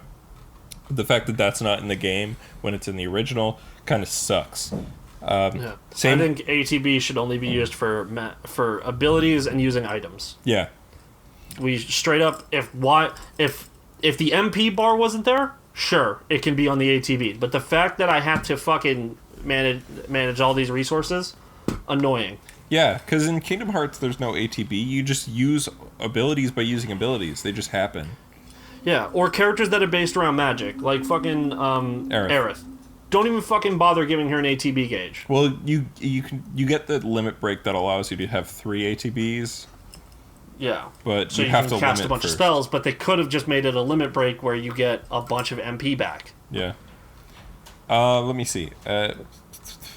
The fact that that's not in the game when it's in the original kind of sucks. I think ATB should only be used for abilities and using items. Yeah. We straight up, if the MP bar wasn't there, sure, it can be on the ATB. But the fact that I have to fucking manage all these resources, annoying. Yeah, because in Kingdom Hearts there's no ATB. You just use abilities by using abilities. They just happen. Yeah, or characters that are based around magic, like fucking Aerith. Don't even fucking bother giving her an ATB gauge. Well, you get the limit break that allows you to have 3 ATBs. Yeah. But so you have to cast limit a bunch first. of spells, but they could have just made it a limit break where you get a bunch of MP back. Yeah. Let me see.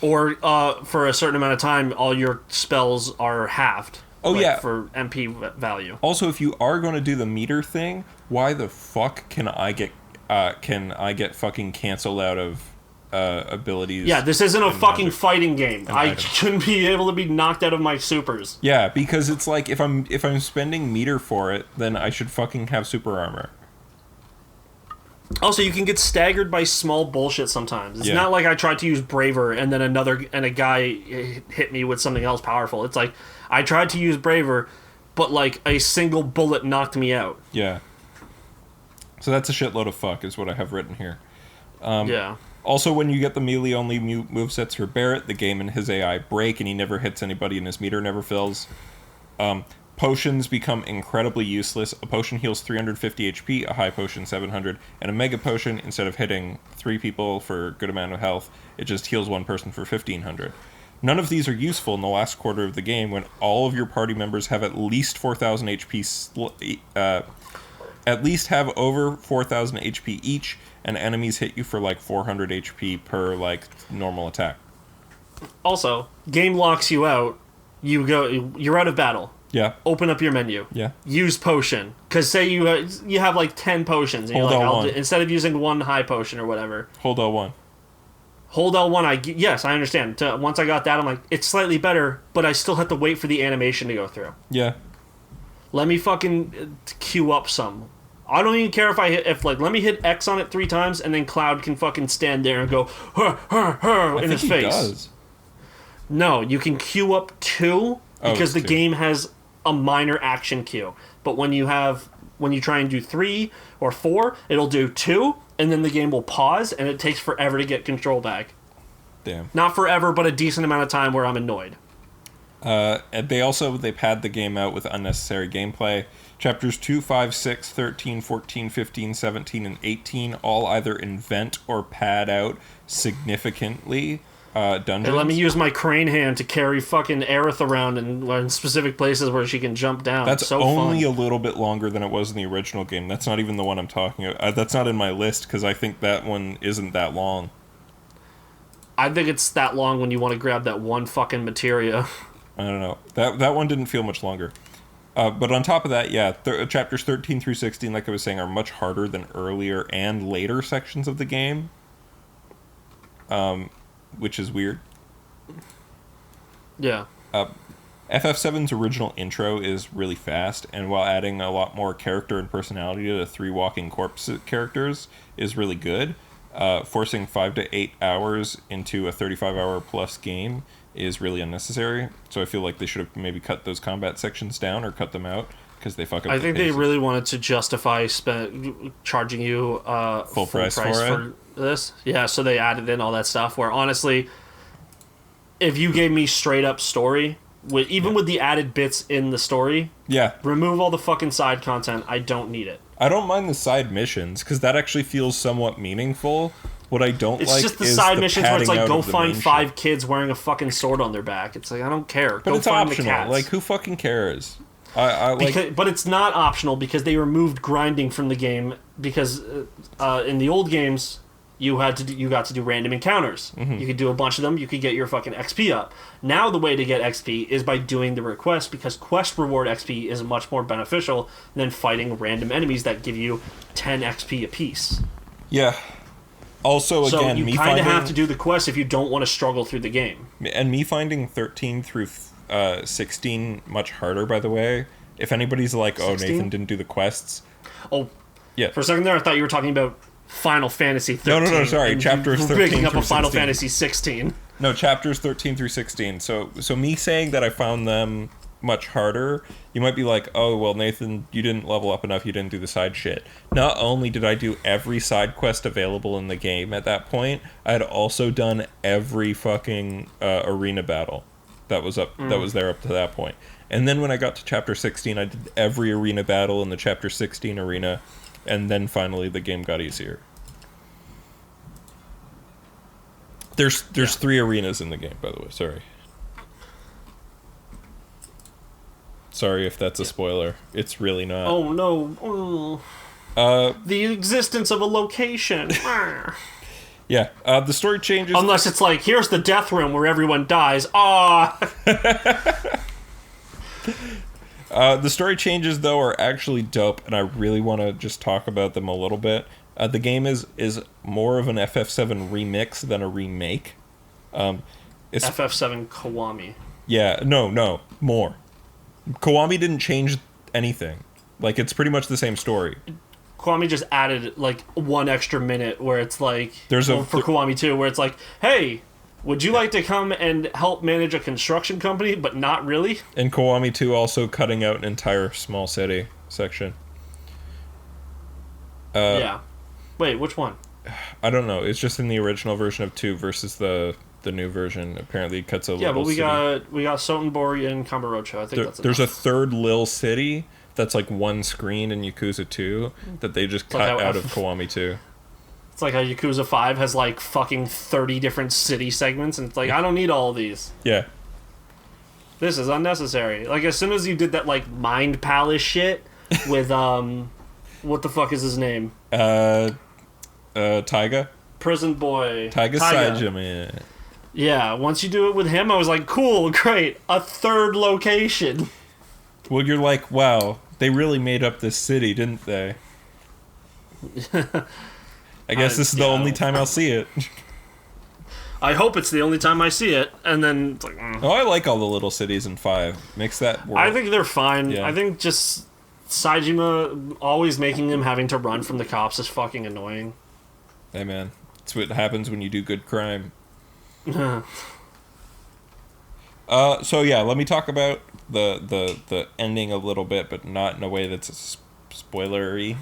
Or for a certain amount of time, all your spells are halved. Oh, yeah. For MP value. Also, if you are going to do the meter thing, why the fuck can I get fucking cancel out of abilities? Yeah, this isn't a fucking magic fighting game. I shouldn't be able to be knocked out of my supers. Yeah, because it's like if I'm spending meter for it, then I should fucking have super armor. Also, you can get staggered by small bullshit sometimes. It's not like I tried to use Braver and then a guy hit me with something else powerful. It's like I tried to use Braver, but like a single bullet knocked me out. Yeah. So that's a shitload of fuck is what I have written here. Yeah. Also, when you get the melee-only movesets for Barrett, the game and his AI break, and he never hits anybody, and his meter never fills. Potions become incredibly useless. A potion heals 350 HP, a high potion 700, and a mega potion, instead of hitting 3 people for a good amount of health, it just heals 1 person for 1500. None of these are useful in the last quarter of the game when all of your party members have at least 4,000 HP, at least have over 4,000 HP each, and enemies hit you for like 400 HP per like normal attack. Also, game locks you out. You're out of battle. Yeah. Open up your menu. Yeah. Use potion. Because say you have like 10 potions. And Hold you're like, L1. Instead of using 1 high potion or whatever. Hold L1. Hold L1, yes, I understand. Once I got that, I'm like, it's slightly better, but I still have to wait for the animation to go through. Yeah. Let me fucking queue up some. I don't even care let me hit X on it 3 times, and then Cloud can fucking stand there and go, in his face. Does. No, you can queue up 2, because the 2. game has a minor action queue. But when you try and do 3 or 4, it'll do 2, and then the game will pause, and it takes forever to get control back. Damn. Not forever, but a decent amount of time where I'm annoyed. And they pad the game out with unnecessary gameplay. Chapters 2, 5, 6, 13, 14, 15, 17, and 18 all either invent or pad out significantly dungeons. Hey, let me use my crane hand to carry fucking Aerith around in specific places where she can jump down. That's so only fun. a little bit longer than it was in the original game. That's not even the one I'm talking about. That's not in my list because I think that one isn't that long. I think it's that long when you want to grab that one fucking materia. I don't know. That one didn't feel much longer. But on top of that, yeah, chapters 13 through 16, like I was saying, are much harder than earlier and later sections of the game, which is weird. Yeah. FF7's original intro is really fast, and while adding a lot more character and personality to the 3 walking corpse characters is really good, forcing 5 to 8 hours into a 35-hour plus game is really unnecessary. So I feel like they should have maybe cut those combat sections down or cut them out because they fuck up. I think they really wanted to justify charging you full price for this. Yeah, so they added in all that stuff. Where honestly, if you gave me straight up story, with the added bits in the story, remove all the fucking side content. I don't need it. I don't mind the side missions because that actually feels somewhat meaningful. What I don't it's just the side missions where it's like, go find 5 kids wearing a fucking sword on their back. It's like, I don't care. But go it's find optional. The cats. Like, who fucking cares? But it's not optional because they removed grinding from the game because in the old games you got to do random encounters. Mm-hmm. You could do a bunch of them. You could get your fucking XP up. Now the way to get XP is by doing the request because quest reward XP is much more beneficial than fighting random enemies that give you 10 XP apiece. Yeah. Also, so again, you kind of have to do the quest if you don't want to struggle through the game. And me finding 13 through 16 much harder, by the way. If anybody's like, 16? Oh, Nathan didn't do the quests. Oh, yeah. For a second there, I thought you were talking about Final Fantasy 13. No, sorry. Chapters 13 picking up through a Final 16. Fantasy 16. No, chapters 13 through 16. So me saying that I found them much harder, you might be like, oh, well, Nathan, you didn't level up enough, you didn't do the side shit. Not only did I do every side quest available in the game at that point, I had also done every fucking arena battle that was there up to that point. And then when I got to chapter 16, I did every arena battle in the chapter 16 arena, and then finally the game got easier. There's 3 arenas in the game, by the way, Sorry if that's a spoiler. It's really not. Oh, no. The existence of a location. Yeah, the story changes. Unless it's like, here's the death room where everyone dies. The story changes, though, are actually dope, and I really want to just talk about them a little bit. The game is more of an FF7 remix than a remake. It's FF7 Kiwami. Yeah, no, more. Kiwami didn't change anything. Like, it's pretty much the same story. Kiwami just added, like, 1 extra minute where it's like... for Kiwami 2, where it's like, hey, would you like to come and help manage a construction company, but not really? And Kiwami 2 also cutting out an entire small city section. Yeah. Wait, which one? I don't know. It's just in the original version of 2 versus the new version. Apparently it cuts a little city. Yeah, but we got Sotenbori and Kamurocho. I think there's a third Lil City that's like one screen in Yakuza 2 that they just cut out of Kiwami 2. It's like how Yakuza 5 has like fucking 30 different city segments, and it's like, I don't need all of these. Yeah. This is unnecessary. Like, as soon as you did that, like, Mind Palace shit with, what the fuck is his name? Taiga? Prison Boy. Taiga Saija, man. Yeah, once you do it with him, I was like, cool, great, a third location. Well, you're like, wow, they really made up this city, didn't they? I guess this is the only time I'll see it. I hope it's the only time I see it, and then it's like... Oh, I like all the little cities in 5. Makes that work. I think they're fine. Yeah. I think just Saejima always making him having to run from the cops is fucking annoying. Hey, man. It's what happens when you do good crime. So yeah, let me talk about the ending a little bit, but not in a way that's spoilery.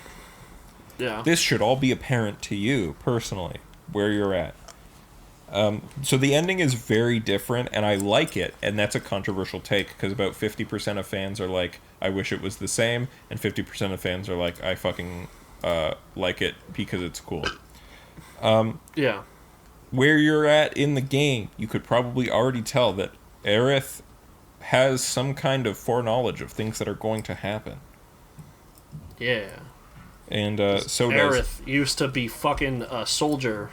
Yeah. This should all be apparent to you, personally, where you're at. So the ending is very different, and I like it, and that's a controversial take, because about 50% of fans are like, I wish it was the same, and 50% of fans are like, I fucking like it because it's cool. Yeah. Where you're at in the game, you could probably already tell that Aerith has some kind of foreknowledge of things that are going to happen. Yeah. And so Aerith used to be fucking a soldier.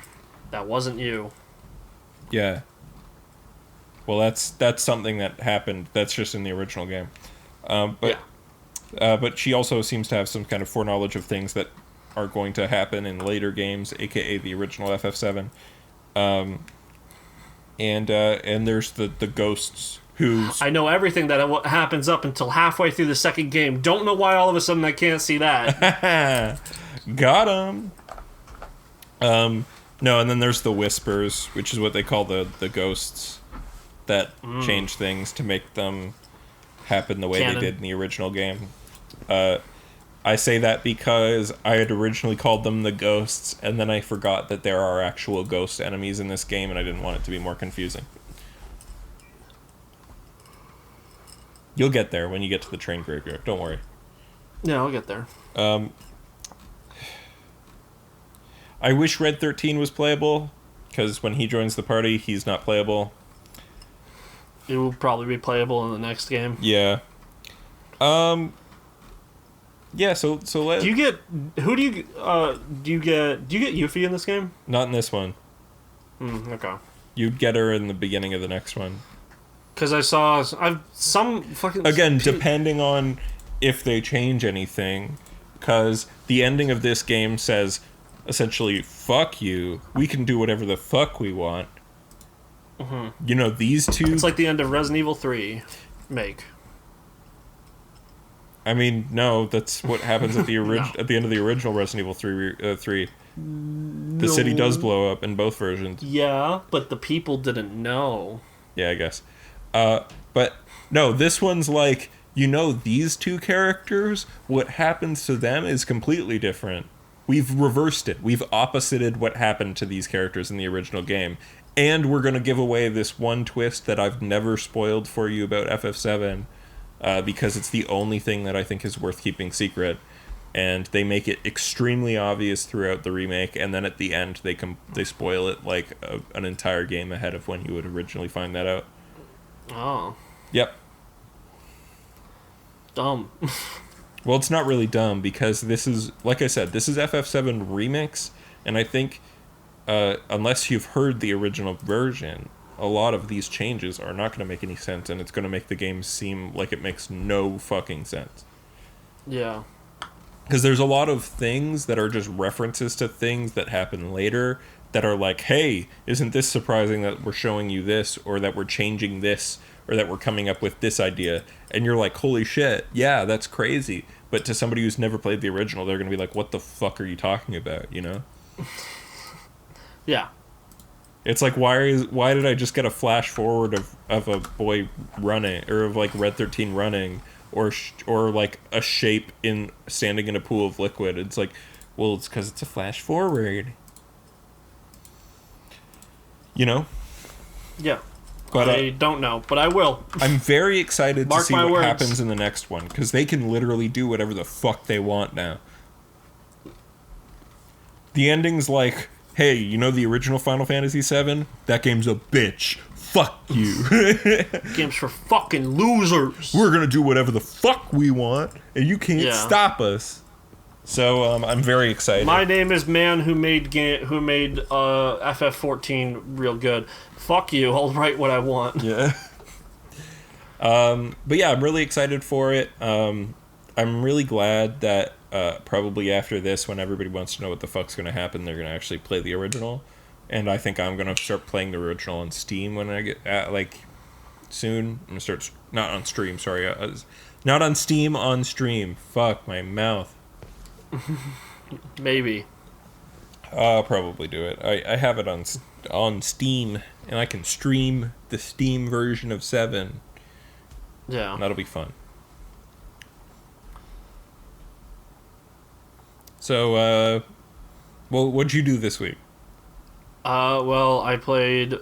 That wasn't you. Yeah. Well, that's something that happened. That's just in the original game. But But she also seems to have some kind of foreknowledge of things that are going to happen in later games, aka the original FF7. And there's the ghosts who... I know everything that happens up until halfway through the second game. Don't know why all of a sudden I can't see that. Got him! No, and then there's the Whispers, which is what they call the ghosts that change things to make them happen the way they did in the original game. I say that because I had originally called them the ghosts, and then I forgot that there are actual ghost enemies in this game, and I didn't want it to be more confusing. You'll get there when you get to the train graveyard, don't worry. Yeah, I'll get there. I wish Red 13 was playable, because when he joins the party, he's not playable. It will probably be playable in the next game. Yeah. Yeah, so let... Do you get Yuffie in this game? Not in this one. Okay. You'd get her in the beginning of the next one. Because I've some fucking... Again, depending on if they change anything, because the ending of this game says, essentially, fuck you, we can do whatever the fuck we want. Mm-hmm. You know, these two... It's like the end of Resident Evil 3 Make. I mean, no, that's what happens at the No. at the end of the original Resident Evil 3. The city does blow up in both versions. Yeah, but the people didn't know. Yeah, I guess. But no, this one's like, you know, these two characters, what happens to them is completely different. We've reversed it. We've opposited what happened to these characters in the original game. And we're going to give away this one twist that I've never spoiled for you about FF7, because it's the only thing that I think is worth keeping secret. And they make it extremely obvious throughout the remake, and then at the end they spoil it like an entire game ahead of when you would originally find that out. Oh. Yep. Dumb. Well, it's not really dumb, because this is, like I said, this is FF7 Remix, and I think, unless you've heard the original version, a lot of these changes are not going to make any sense, and it's going to make the game seem like it makes no fucking sense. Yeah. Because there's a lot of things that are just references to things that happen later that are like, hey, isn't this surprising that we're showing you this, or that we're changing this, or that we're coming up with this idea? And you're like, holy shit, yeah, that's crazy. But to somebody who's never played the original, they're going to be like, what the fuck are you talking about, you know? Yeah. It's like, why did I just get a flash forward of a boy running, or of like Red 13 running, or like a shape standing in a pool of liquid? It's like, well, it's because it's a flash forward. You know? Yeah. But I don't know, but I will. I'm very excited to see what words. happens in the next one, because they can literally do whatever the fuck they want now. The ending's like, hey, you know the original Final Fantasy VII? That game's a bitch. Fuck you. Games for fucking losers. We're gonna do whatever the fuck we want, and you can't stop us. So I'm very excited. My name is man who made FF14 real good. Fuck you. I'll write what I want. Yeah. But yeah, I'm really excited for it. I'm really glad that probably after this, when everybody wants to know what the fuck's going to happen, they're going to actually play the original. And I think I'm going to start playing the original on Steam when I get soon. I'm going to start not on stream. Sorry, not on Steam. On stream. Fuck my mouth. Maybe. I'll probably do it. I have it on Steam, and I can stream the Steam version of 7. Yeah. And that'll be fun. So, well, what'd you do this week? Well, I played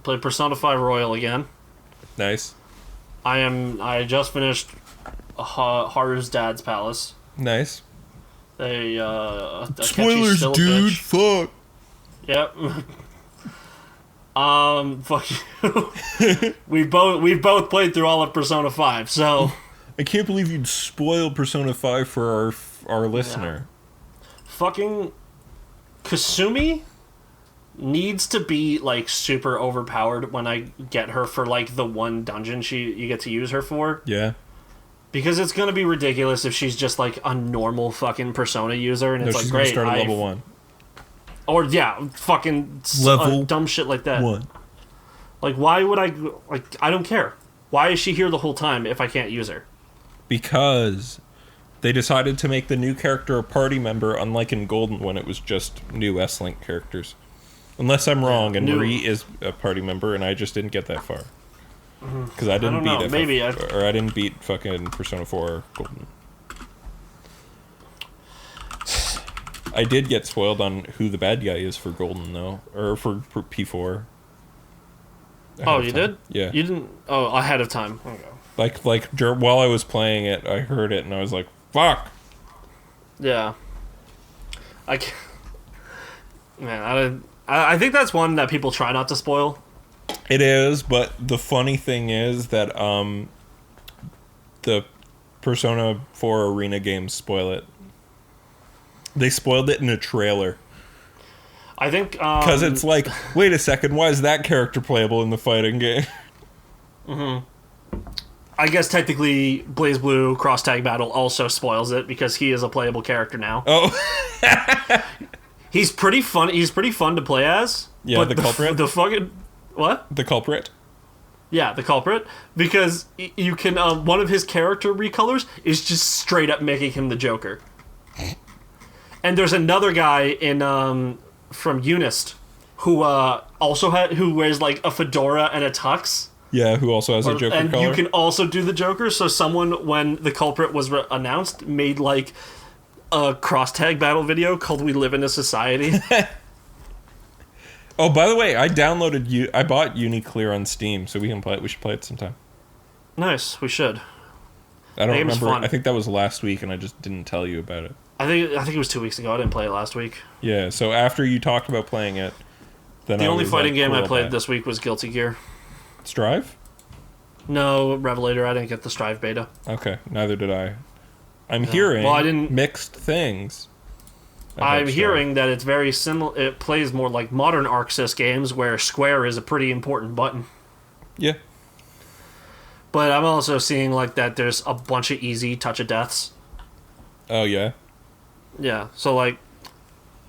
Persona 5 Royal again. Nice. I just finished Haru's Dad's Palace. Nice. They spoilers, dude. Fuck. Yep. Fuck you. We've both played through all of Persona 5, so I can't believe you'd spoil Persona 5 for our listener. Fucking Kasumi needs to be like super overpowered when I get her for like the one dungeon you get to use her for. Yeah. Because it's gonna be ridiculous if she's just like a normal fucking Persona user and it's like she's great. Start at level 1. Or fucking level dumb shit like that. 1. Like why would I I don't care. Why is she here the whole time if I can't use her? Because they decided to make the new character a party member, unlike in Golden when it was just new S-Link characters. Unless I'm wrong, and Marie is a party member, and I just didn't get that far. Because I didn't I didn't beat fucking Persona 4 Golden. I did get spoiled on who the bad guy is for Golden, though. Or for P4. Oh, you did? Yeah. You didn't... Oh, ahead of time. Okay. While I was playing it, I heard it, and I was like, fuck! Yeah. I can't... Man, I think that's one that people try not to spoil. It is, but the funny thing is that the Persona 4 Arena games spoil it. They spoiled it in a trailer. I think... Because it's like, wait a second, why is that character playable in the fighting game? I guess technically BlazBlue Cross Tag Battle also spoils it because he is a playable character now. Oh. He's pretty fun. He's pretty fun to play as. Yeah, the culprit? The fucking... What? The culprit? Yeah, the culprit. Because you can... one of his character recolors is just straight up making him the Joker. And there's another guy in from Unist who who wears like a fedora and a tux. Yeah, who also has a Joker and color. You can also do the Joker. So someone, when the culprit was announced, made like a cross tag battle video called "We Live in a Society." Oh, by the way, I bought Uniclear on Steam, so we can play it. We should play it sometime. Nice, we should. I don't remember. Fun. I think that was last week, and I just didn't tell you about it. I think it was 2 weeks ago. I didn't play it last week. Yeah, so after you talked about playing it, then the only fighting game I played this week was Guilty Gear. Strive? No, Revelator. I didn't get the Strive beta. Okay, neither did I. I'm hearing mixed things. I'm hearing that it's very similar. It plays more like modern Arc Sys games, where square is a pretty important button. Yeah. But I'm also seeing like that there's a bunch of easy touch of deaths. Oh yeah. Yeah. So like,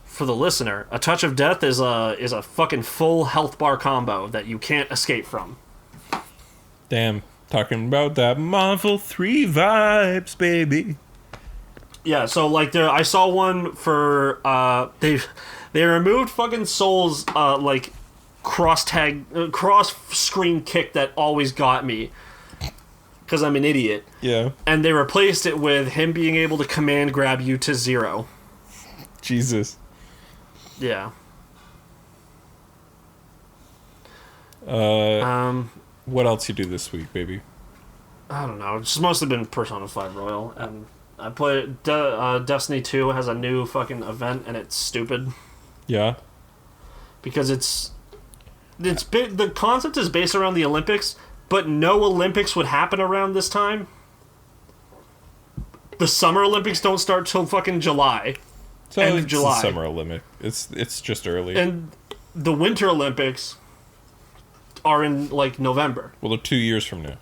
for the listener, a touch of death is a fucking full health bar combo that you can't escape from. Damn, talking about that Marvel 3 vibes, baby. Yeah, so like I saw one for they removed fucking Soul's like cross screen kick that always got me because I'm an idiot. Yeah. And they replaced it with him being able to command grab you to 0. Jesus. Yeah. What else you do this week, baby? I don't know. It's mostly been Persona 5 Royal, and I played Destiny 2 has a new fucking event, and it's stupid. Yeah. Because the concept is based around the Olympics, but no Olympics would happen around this time. The Summer Olympics don't start till fucking July. So end it's of July. the Summer Olympic. It's just early. And the Winter Olympics are in like November. Well, they're 2 years from now.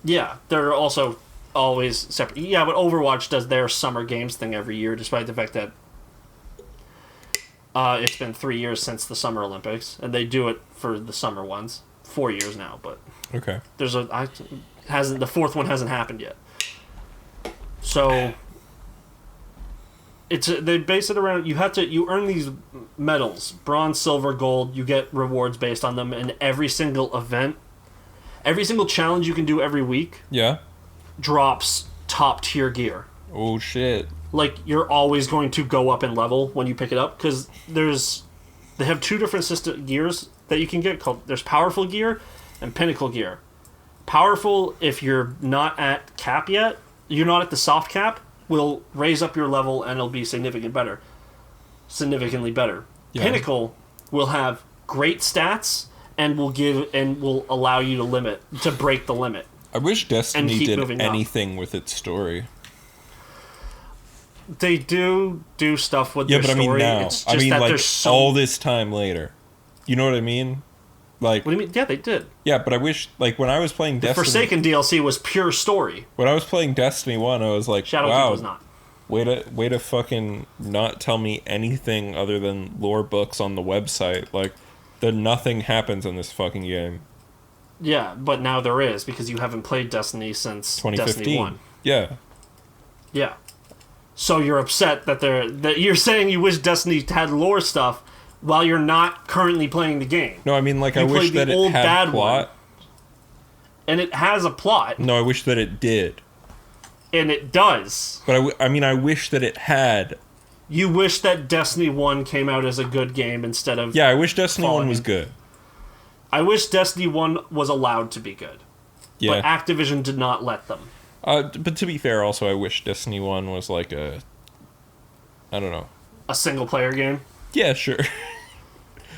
Yeah, they're also always separate. Yeah, but Overwatch does their Summer Games thing every year, despite the fact that it's been 3 years since the Summer Olympics, and they do it for the summer ones. 4 years now, but okay. The fourth one hasn't happened yet. So they base it around you earn these medals, bronze, silver, gold. You get rewards based on them, and every single event, every single challenge you can do every week, drops top tier gear. Oh shit! Like you're always going to go up in level when you pick it up because they have two different gears that you can get called. There's powerful gear and pinnacle gear. Powerful, if you're not at cap yet, you're not at the soft cap, will raise up your level and it'll be significantly better. Yeah. Pinnacle will have great stats and will allow you to break the limit. I wish Destiny did anything with its story. They do stuff with their story. But I mean now. It's just that like there's all this time later. You know what I mean? Like, What do you mean? Yeah, they did. yeah, but I wish, like, when I was playing The Destiny... Forsaken DLC was pure story. When I was playing Destiny 1, I was like, Shadowkeep wow, was not. way to fucking not tell me anything other than lore books on the website. Like, nothing happens in this fucking game. Yeah, but now there is, because you haven't played Destiny since 2015. Destiny 1. Yeah. Yeah. So you're upset that you're saying you wish Destiny had lore stuff while you're not currently playing the game. No, I mean, like, I wish that it had plot. And it has a plot. No, I wish that it did. And it does. But I mean, I wish that it had. You wish that Destiny 1 came out as a good game instead of... Yeah, I wish Destiny 1 was good. I wish Destiny 1 was allowed to be good. Yeah. But Activision did not let them. But to be fair, also, I wish Destiny 1 was like I don't know. A single-player game? Yeah, sure.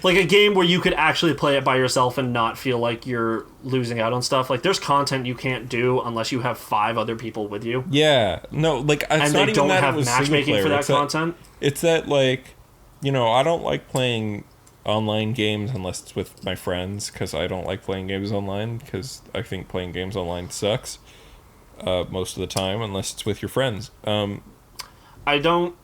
Like a game where you could actually play it by yourself and not feel like you're losing out on stuff. Like, there's content you can't do unless you have 5 other people with you. Yeah. No, like, it's and not they even don't that have it was matchmaking for that content. It's that, like, you know, I don't like playing online games unless it's with my friends, because I don't like playing games online, because I think playing games online sucks most of the time, unless it's with your friends. I don't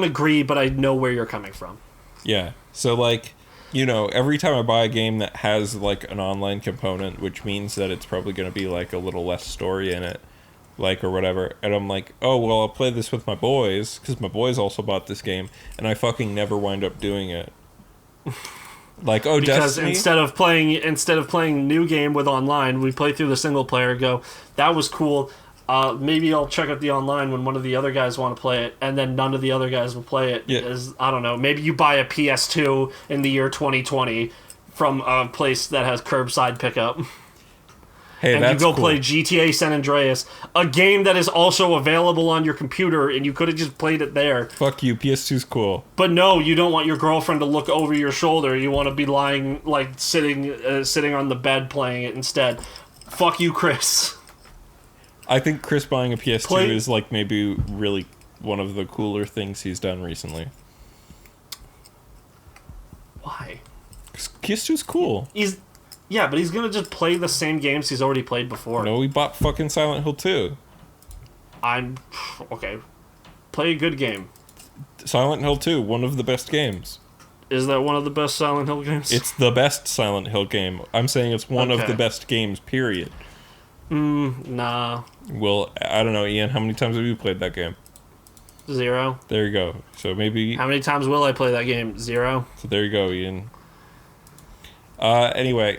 agree, but I know where you're coming from. Yeah. So, like, you know, every time I buy a game that has, like, an online component, which means that it's probably going to be, like, a little less story in it, like, or whatever, and I'm like, oh, well, I'll play this with my boys, because my boys also bought this game, and I fucking never wind up doing it. Like, oh, because Destiny? instead of playing new game with online, we play through the single player, go, that was cool, maybe I'll check out the online when one of the other guys want to play it, and then none of the other guys will play it. Yeah. I don't know, maybe you buy a PS2 in the year 2020 from a place that has curbside pickup. Hey, and that's you go cool. play GTA San Andreas, a game that is also available on your computer, and you could have just played it there. Fuck you, PS2's cool. But no, you don't want your girlfriend to look over your shoulder. You want to be lying, like, sitting on the bed playing it instead. Fuck you, Chris. I think Chris buying a PS2 is, like, maybe really one of the cooler things he's done recently. Why? 'Cause PS2's cool. Yeah, but he's gonna just play the same games he's already played before. No, he bought fucking Silent Hill 2. Okay. Play a good game. Silent Hill 2, one of the best games. Is that one of the best Silent Hill games? It's the best Silent Hill game. I'm saying it's one of the best games, period. Nah. Well, I don't know, Ian, how many times have you played that game? 0. There you go. So maybe... How many times will I play that game? 0. So there you go, Ian. Anyway,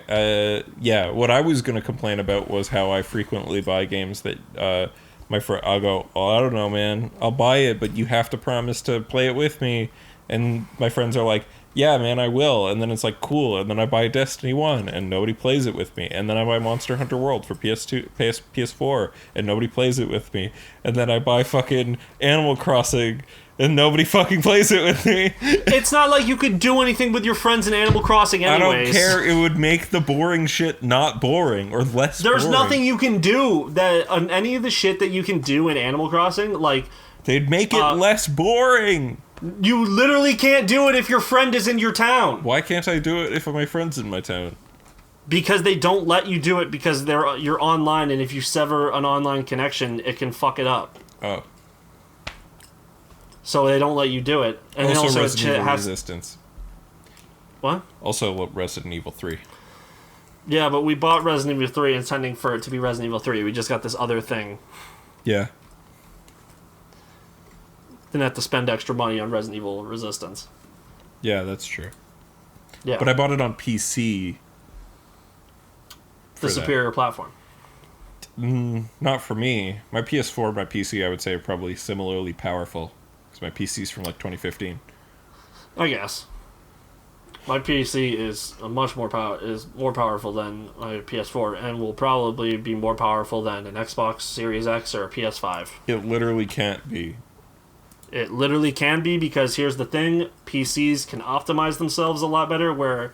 yeah, what I was going to complain about was how I frequently buy games that I'll go, oh, I don't know, man, I'll buy it, but you have to promise to play it with me. And my friends are like, yeah, man, I will. And then it's like, cool. And then I buy Destiny 1 and nobody plays it with me. And then I buy Monster Hunter World for PS4 and nobody plays it with me. And then I buy fucking Animal Crossing and nobody fucking plays it with me. It's not like you could do anything with your friends in Animal Crossing anyways. I don't care. It would make the boring shit not boring or less There's boring. nothing you can do that on any of the shit that you can do in Animal Crossing. Like, they'd make it less boring. You literally can't do it if your friend is in your town. Why can't I do it if my friend's in my town? Because they don't let you do it because you're online, and if you sever an online connection, it can fuck it up. Oh. So they don't let you do it. And also Resident Evil Resistance. What? Also Resident Evil 3. Yeah, but we bought Resident Evil 3 intending for it to be Resident Evil 3. We just got this other thing. Yeah. Didn't have to spend extra money on Resident Evil Resistance. Yeah, that's true. Yeah. But I bought it on PC. The superior platform. Not for me. My PS4 and my PC, I would say, are probably similarly powerful. Because my PC's from, like, 2015. I guess. My PC is more powerful than my PS4, and will probably be more powerful than an Xbox Series X or a PS5. It literally can't be. It literally can be, because here's the thing, PCs can optimize themselves a lot better, where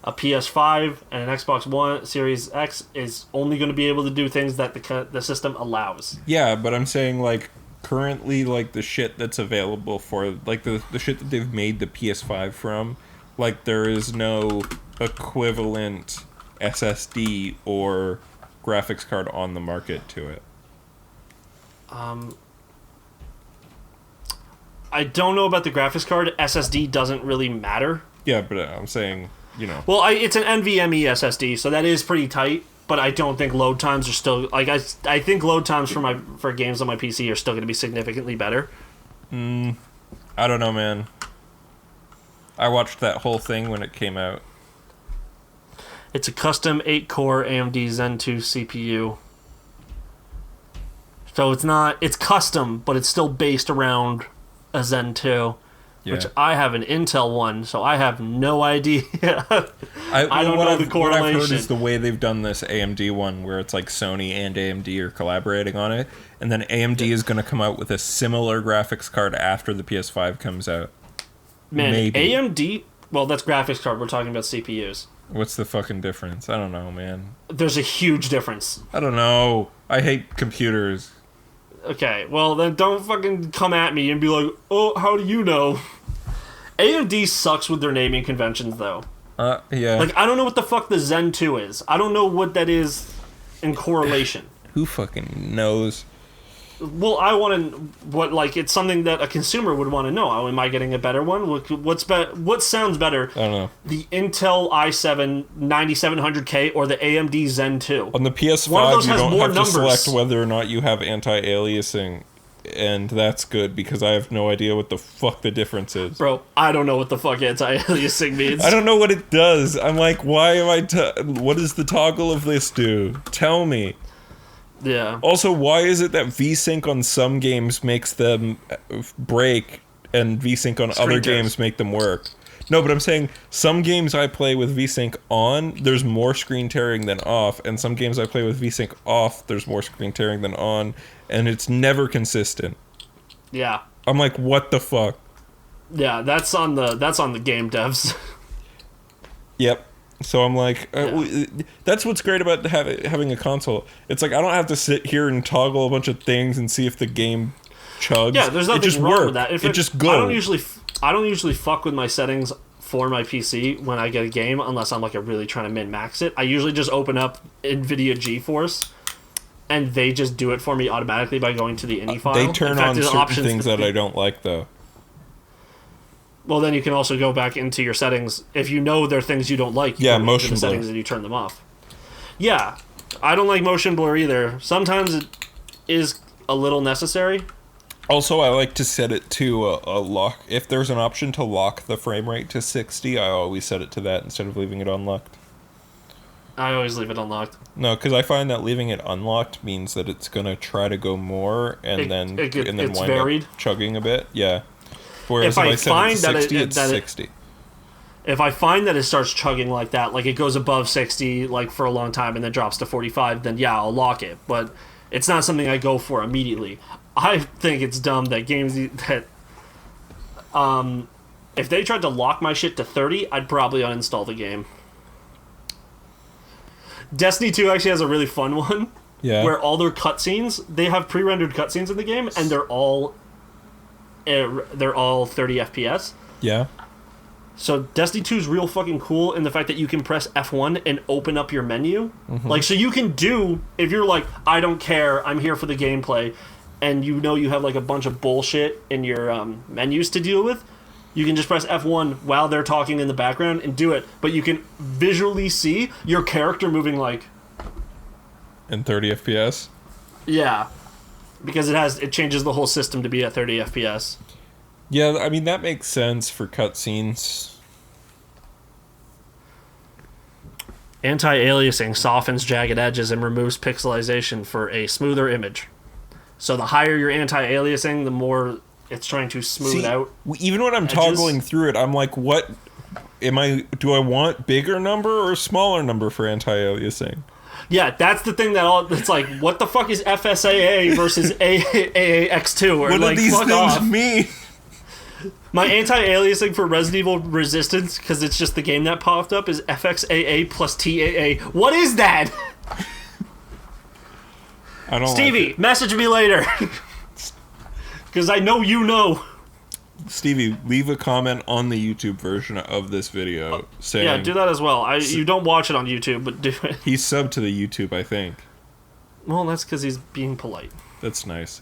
a PS5 and an Xbox One Series X is only going to be able to do things that the system allows. Yeah, but I'm saying, like, currently, like, the shit that's available for, like, the shit that they've made the PS5 from, like, there is no equivalent SSD or graphics card on the market to it. I don't know about the graphics card. SSD doesn't really matter. Yeah, but I'm saying, Well, it's an NVMe SSD, so that is pretty tight. But I don't think load times are still like I think load times for games on my PC are still going to be significantly better. I don't know, man. I watched that whole thing when it came out. It's a custom 8-core AMD Zen 2 CPU. So it's custom, but it's still based around a Zen 2. Yeah. Which I have an Intel one, so I have no idea. I don't know the correlation. What I've heard is the way they've done this AMD one, where it's like Sony and AMD are collaborating on it, and then AMD is going to come out with a similar graphics card after the PS5 comes out. Man, Maybe. AMD... Well, that's graphics card. We're talking about CPUs. What's the fucking difference? I don't know, man. There's a huge difference. I don't know. I hate computers. Okay, well then don't fucking come at me and be like, oh, how do you know? AMD sucks with their naming conventions, though. Yeah. Like, I don't know what the fuck the Zen 2 is. I don't know what that is in correlation. Who fucking knows? Well, I want to... it's something that a consumer would want to know. Oh, am I getting a better one? What sounds better? I don't know. The Intel i7 9700K or the AMD Zen 2? On the PS5, One of those you has don't more have numbers. to select whether or not you have anti-aliasing, and that's good because I have no idea what the fuck the difference is. Bro, I don't know what the fuck anti-aliasing means. I don't know what it does. I'm like, why am what does the toggle of this do? Tell me. Yeah. Also, why is it that VSync on some games makes them break and VSync on other games make them work? No, but I'm saying some games I play with VSync on, there's more screen tearing than off, and some games I play with VSync off, there's more screen tearing than on, and it's never consistent. Yeah. I'm like, what the fuck? Yeah, that's on the game devs. Yep. So I'm like, that's what's great about having a console. It's like I don't have to sit here and toggle a bunch of things and see if the game chugs. Yeah, there's nothing wrong with that. It just goes. I don't usually fuck with my settings for my PC when I get a game unless I'm like really trying to min-max it. I usually just open up NVIDIA GeForce and they just do it for me automatically by going to the ini file. They turn on certain things that I don't like though. Well, then you can also go back into your settings. If you know there are things you don't like, you go into the settings and you turn them off. Yeah, I don't like motion blur either. Sometimes it is a little necessary. Also, I like to set it to a lock. If there's an option to lock the frame rate to 60, I always set it to that instead of leaving it unlocked. I always leave it unlocked. No, because I find that leaving it unlocked means that it's going to try to go more and then wind up chugging a bit. Yeah. Whereas if I find that it's 60. If I find that it starts chugging like that, like it goes above 60 like for a long time and then drops to 45, then yeah, I'll lock it. But it's not something I go for immediately. I think it's dumb that games that if they tried to lock my shit to 30, I'd probably uninstall the game. Destiny 2 actually has a really fun one. Yeah. Where all their cutscenes, they have pre-rendered cutscenes in the game and they're all 30 FPS. Yeah. So Destiny 2 is real fucking cool in the fact that you can press F1 and open up your menu. Mm-hmm. Like, so you can do, if you're like, I don't care, I'm here for the gameplay, and you know you have like a bunch of bullshit in your menus to deal with, you can just press F1 while they're talking in the background and do it. But you can visually see your character moving like... in 30 FPS? Yeah. Because it changes the whole system to be at 30 FPS. Yeah, I mean, that makes sense for cutscenes. Anti-aliasing softens jagged edges and removes pixelization for a smoother image. So the higher your anti-aliasing, the more it's trying to smooth out. Even when I'm toggling through it, I'm like, what do I want bigger number or smaller number for anti-aliasing? Yeah, that's the thing it's like, what the fuck is FSAA versus AAX2? Or what like, do these things mean? My anti-aliasing for Resident Evil Resistance, because it's just the game that popped up, is FXAA plus TAA. What is that? I don't Stevie, like message me later. Because I know you know. Stevie, leave a comment on the YouTube version of this video saying... Yeah, do that as well. You don't watch it on YouTube, but do it. He's subbed to the YouTube, I think. Well, that's because he's being polite. That's nice.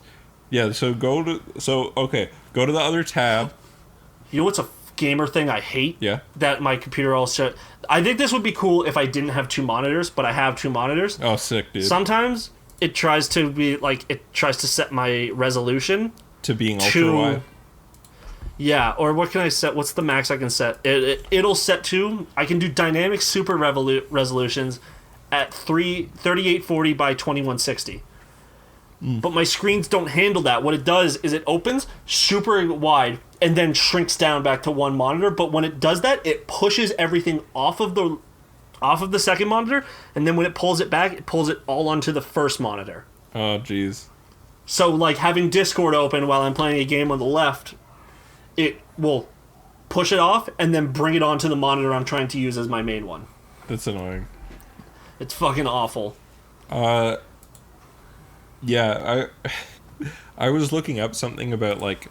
Yeah, so go to the other tab. You know what's a gamer thing I hate? Yeah. That my computer also... I think this would be cool if I didn't have 2 monitors, but I have 2 monitors. Oh, sick, dude. Sometimes it tries to set my resolution to being ultra wide. Yeah, or what can I set? What's the max I can set? It'll set to... I can do dynamic super resolutions at 3840 by 2160. But my screens don't handle that. What it does is it opens super wide and then shrinks down back to 1 monitor. But when it does that, it pushes everything off of the second monitor, and then when it pulls it back, it pulls it all onto the first monitor. Oh, jeez. So, like, having Discord open while I'm playing a game on the left, it will push it off and then bring it onto the monitor I'm trying to use as my main one. That's annoying. It's fucking awful. Yeah, I was looking up something about, like,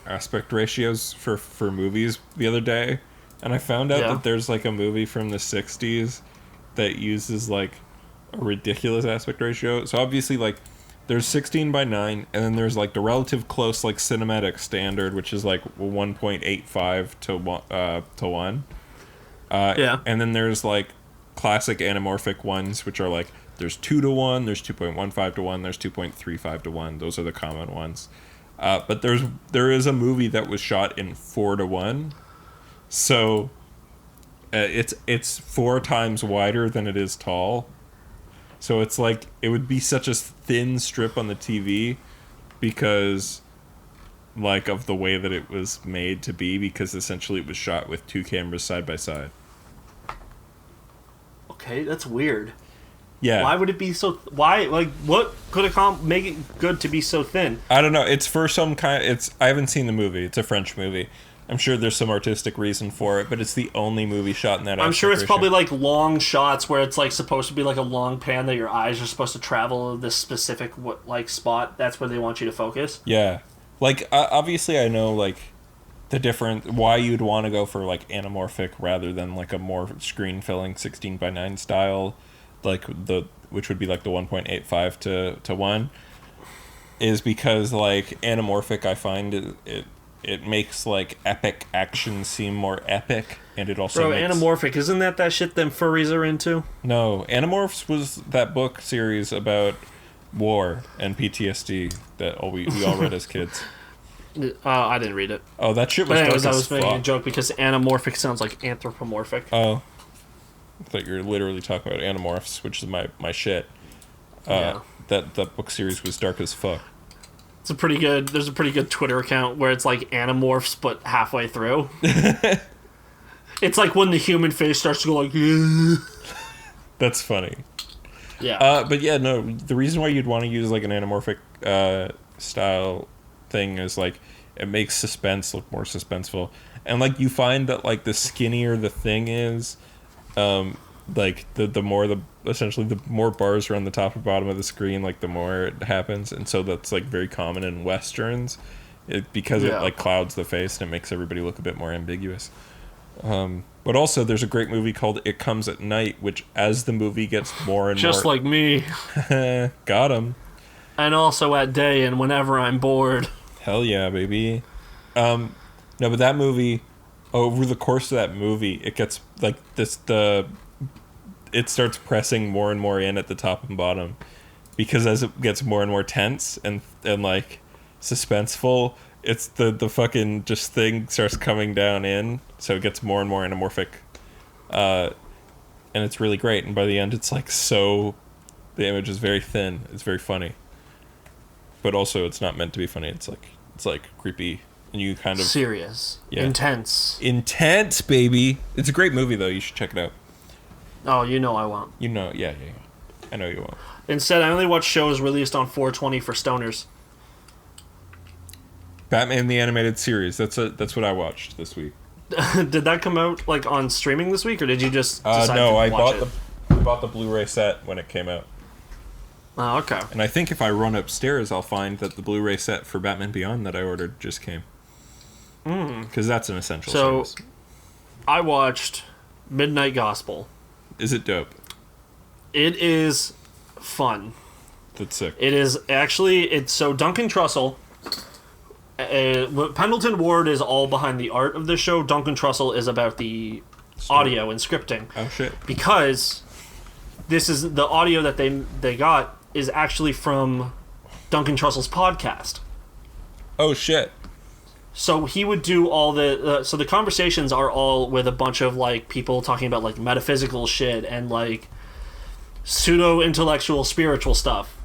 aspect ratios for movies the other day, and I found out that there's, like, a movie from the 60s that uses, like, a ridiculous aspect ratio. So obviously, like, there's 16 by 9, and then there's, like, the relative close, like, cinematic standard, which is, like, 1.85 to 1. And then there's, like, classic anamorphic ones, which are, like, there's 2 to 1, there's 2.15 to 1, there's 2.35 to 1. Those are the common ones. But there is a movie that was shot in 4 to 1. So it's 4 times wider than it is tall. So it's like it would be such a thin strip on the TV because like of the way that it was made to be, because essentially it was shot with 2 cameras side by side. Okay, that's weird. Yeah. Why would it be so... Why? Like, what could make it good to be so thin? I don't know. It's for some kind... I haven't seen the movie. It's a French movie. I'm sure there's some artistic reason for it, but it's the only movie shot in that I'm sure it's probably, like, long shots where it's, like, supposed to be, like, a long pan that your eyes are supposed to travel to this specific, like, spot. That's where they want you to focus. Yeah. Like, obviously I know, like, the different... Why you'd want to go for, like, anamorphic rather than, like, a more screen-filling 16 by 9 style... like which would be like the 1.85 to 1, is because like anamorphic, I find it makes like epic action seem more epic, and it also makes... Anamorphic, isn't that shit them furries are into? No, Animorphs was that book series about war and PTSD that we all read as kids. I didn't read it. Oh, that shit was dark as fuck. I was making a joke because anamorphic sounds like anthropomorphic. Oh, I thought you were literally talking about Animorphs, which is my shit. Yeah. That book series was dark as fuck. There's a pretty good Twitter account where it's like Animorphs, but halfway through. It's like when the human face starts to go like... That's funny. Yeah. But yeah, no, the reason why you'd want to use like an anamorphic style thing is like it makes suspense look more suspenseful. And like you find that like the skinnier the thing is... like the more bars are on the top and bottom of the screen, like the more it happens, and so that's like very common in westerns, because it like clouds the face and it makes everybody look a bit more ambiguous. But also there's a great movie called It Comes at Night, which as the movie gets more and just more... like me. Got him. And also at day and whenever I'm bored. Hell yeah, baby. No, but that movie, over the course of that movie, it gets like it starts pressing more and more in at the top and bottom, because as it gets more and more tense and like suspenseful, it's the fucking just thing starts coming down in, so it gets more and more anamorphic, and it's really great. And by the end, it's like the image is very thin. It's very funny, but also it's not meant to be funny. It's like creepy. And you kind of... Serious. Yeah. Intense, baby. It's a great movie, though. You should check it out. Oh, you know I won't. You know, yeah. I know you won't. Instead, I only watch shows released on 420 for stoners. Batman the Animated Series. That's what I watched this week. Did that come out, like, on streaming this week, or did you just decide no, to watch it? I bought the Blu-ray set when it came out. Oh, okay. And I think if I run upstairs, I'll find that the Blu-ray set for Batman Beyond that I ordered just came. Because that's an essential So, service. I watched Midnight Gospel. Is it dope? It is fun. That's sick. It is actually, it's so Duncan Trussell, Pendleton Ward is all behind the art of this show. Duncan Trussell is about the audio and scripting. Oh, shit. Because this is the audio that they got is actually from Duncan Trussell's podcast. Oh, shit. So he would do all the so the conversations are all with a bunch of like people talking about like metaphysical shit and like pseudo intellectual spiritual stuff.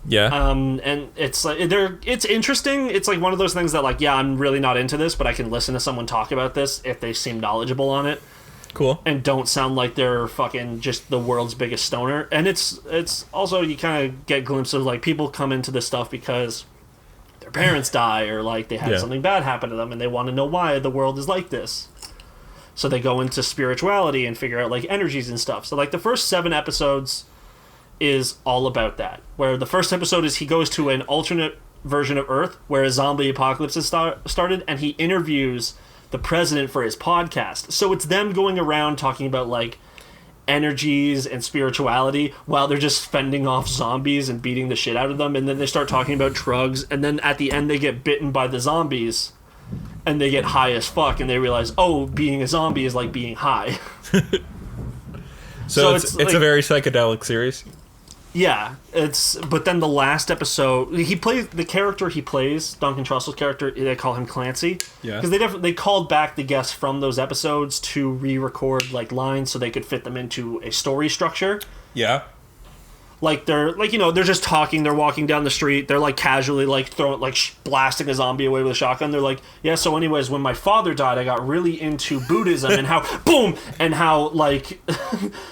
Yeah. And it's like it's interesting. It's like one of those things that like, yeah, I'm really not into this, but I can listen to someone talk about this if they seem knowledgeable on it. Cool. And don't sound like they're fucking just the world's biggest stoner. And it's also, you kind of get glimpses of like people come into this stuff because their parents die or like they had something bad happen to them and they want to know why the world is like this. So they go into spirituality and figure out like energies and stuff. So like the first 7 episodes is all about that. Where the first episode is he goes to an alternate version of Earth where a zombie apocalypse has started, and he interviews the president for his podcast. So it's them going around talking about like energies and spirituality while they're just fending off zombies and beating the shit out of them. And then they start talking about drugs, and then at the end they get bitten by the zombies and they get high as fuck and they realize, oh, being a zombie is like being high. So it's like, a very psychedelic series. Yeah, but then the last episode, he plays the character he plays, Duncan Trussell's character. They call him Clancy. Yeah, because they called back the guests from those episodes to re-record like lines so they could fit them into a story structure. Yeah. Like they're like, you know, they're just talking. They're walking down the street. They're like casually like throwing like blasting a zombie away with a shotgun. They're like, yeah. So, anyways, when my father died, I got really into Buddhism and how boom and how like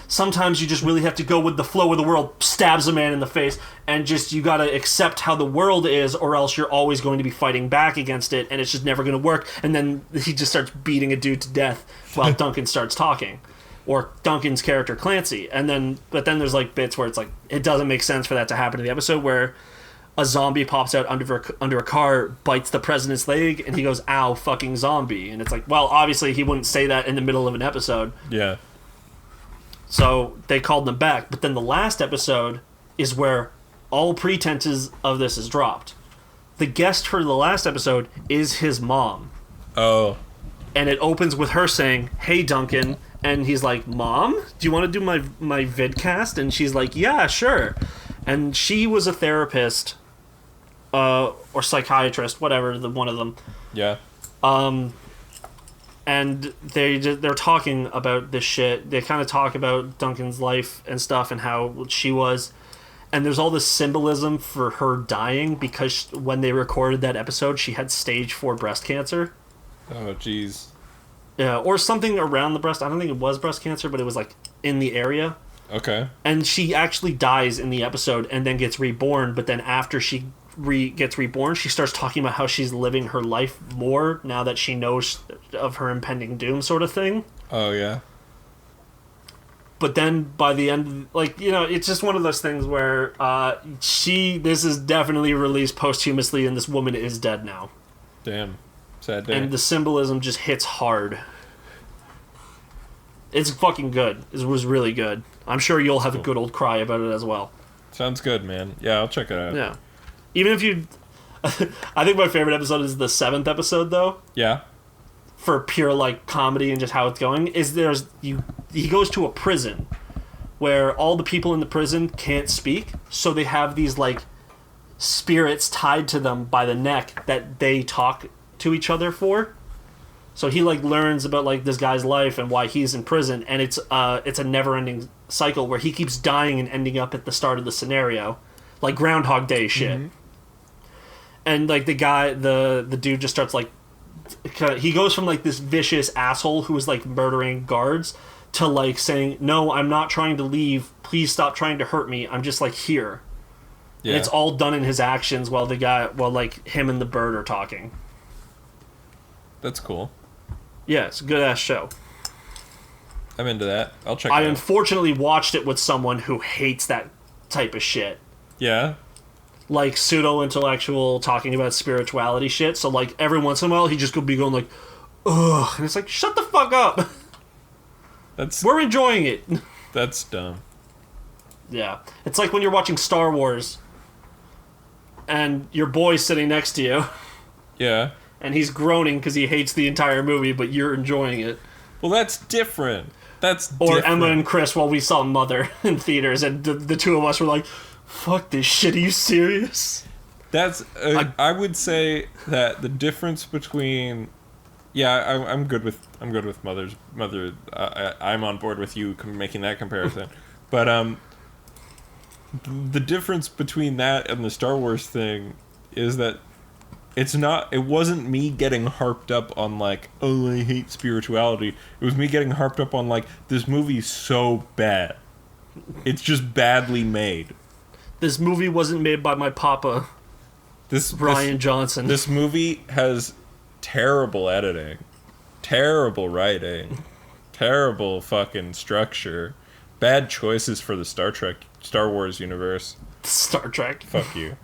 sometimes you just really have to go with the flow of the world. Stabs a man in the face and just you gotta accept how the world is, or else you're always going to be fighting back against it, and it's just never gonna work. And then he just starts beating a dude to death while Duncan starts talking. Or Duncan's character Clancy, but then there's like bits where it's like it doesn't make sense for that to happen in the episode where a zombie pops out under a car, bites the president's leg, and he goes, "Ow, fucking zombie!" And it's like, well, obviously he wouldn't say that in the middle of an episode. Yeah. So they called them back, but then the last episode is where all pretenses of this is dropped. The guest for the last episode is his mom. Oh. And it opens with her saying, "Hey, Duncan." And he's like, "Mom, do you want to do my vidcast?" And she's like, "Yeah, sure." And she was a therapist, or psychiatrist, whatever, one of them. Yeah. And they're talking about this shit. They kind of talk about Duncan's life and stuff and how she was. And there's all this symbolism for her dying because when they recorded that episode, she had stage 4 breast cancer. Oh, jeez. Yeah, or something around the breast. I don't think it was breast cancer, but it was like in the area. Okay. And she actually dies in the episode and then gets reborn. But then after she gets reborn, she starts talking about how she's living her life more now that she knows of her impending doom, sort of thing. Oh, yeah. But then by the end, like, you know, it's just one of those things where this is definitely released posthumously and this woman is dead now. Damn. Sad day. And the symbolism just hits hard. It's fucking good. It was really good. I'm sure you'll have a good old cry about it as well. Sounds good, man. Yeah, I'll check it out. Yeah. Even if you... I think my favorite episode is the 7th episode, though. Yeah. For pure, like, comedy and just how it's going. He goes to a prison where all the people in the prison can't speak, so they have these, like, spirits tied to them by the neck that they talk to each other for. So he like learns about like this guy's life and why he's in prison, and it's a never-ending cycle where he keeps dying and ending up at the start of the scenario, like Groundhog Day shit. Mm-hmm. And like the dude just starts like he goes from like this vicious asshole who is like murdering guards to like saying, "No, I'm not trying to leave. Please stop trying to hurt me. I'm just like here." Yeah. And it's all done in his actions while like him and the bird are talking. That's cool. Yeah, it's a good-ass show. I'm into that. I'll check it out. I unfortunately watched it with someone who hates that type of shit. Yeah? like pseudo-intellectual talking about spirituality shit. So like every once in a while he just could be going like, ugh, and it's like, shut the fuck up. We're enjoying it. That's dumb. Yeah. It's like when you're watching Star Wars and your boy's sitting next to you. Yeah. And he's groaning because he hates the entire movie, but you're enjoying it. Well, that's different. Or Emma and Chris while we saw Mother in theaters, and the two of us were like, fuck this shit, are you serious? I would say that the difference between... Yeah, I'm good with Mother. I'm on board with you making that comparison. But the difference between that and the Star Wars thing is that it wasn't me getting harped up on like, oh, I hate spirituality. It was me getting harped up on like, this movie's so bad. It's just badly made. This movie wasn't made by my papa, Rian Johnson. This movie has terrible editing, terrible writing, terrible fucking structure, bad choices for the Star Wars universe. Star Trek. Fuck you.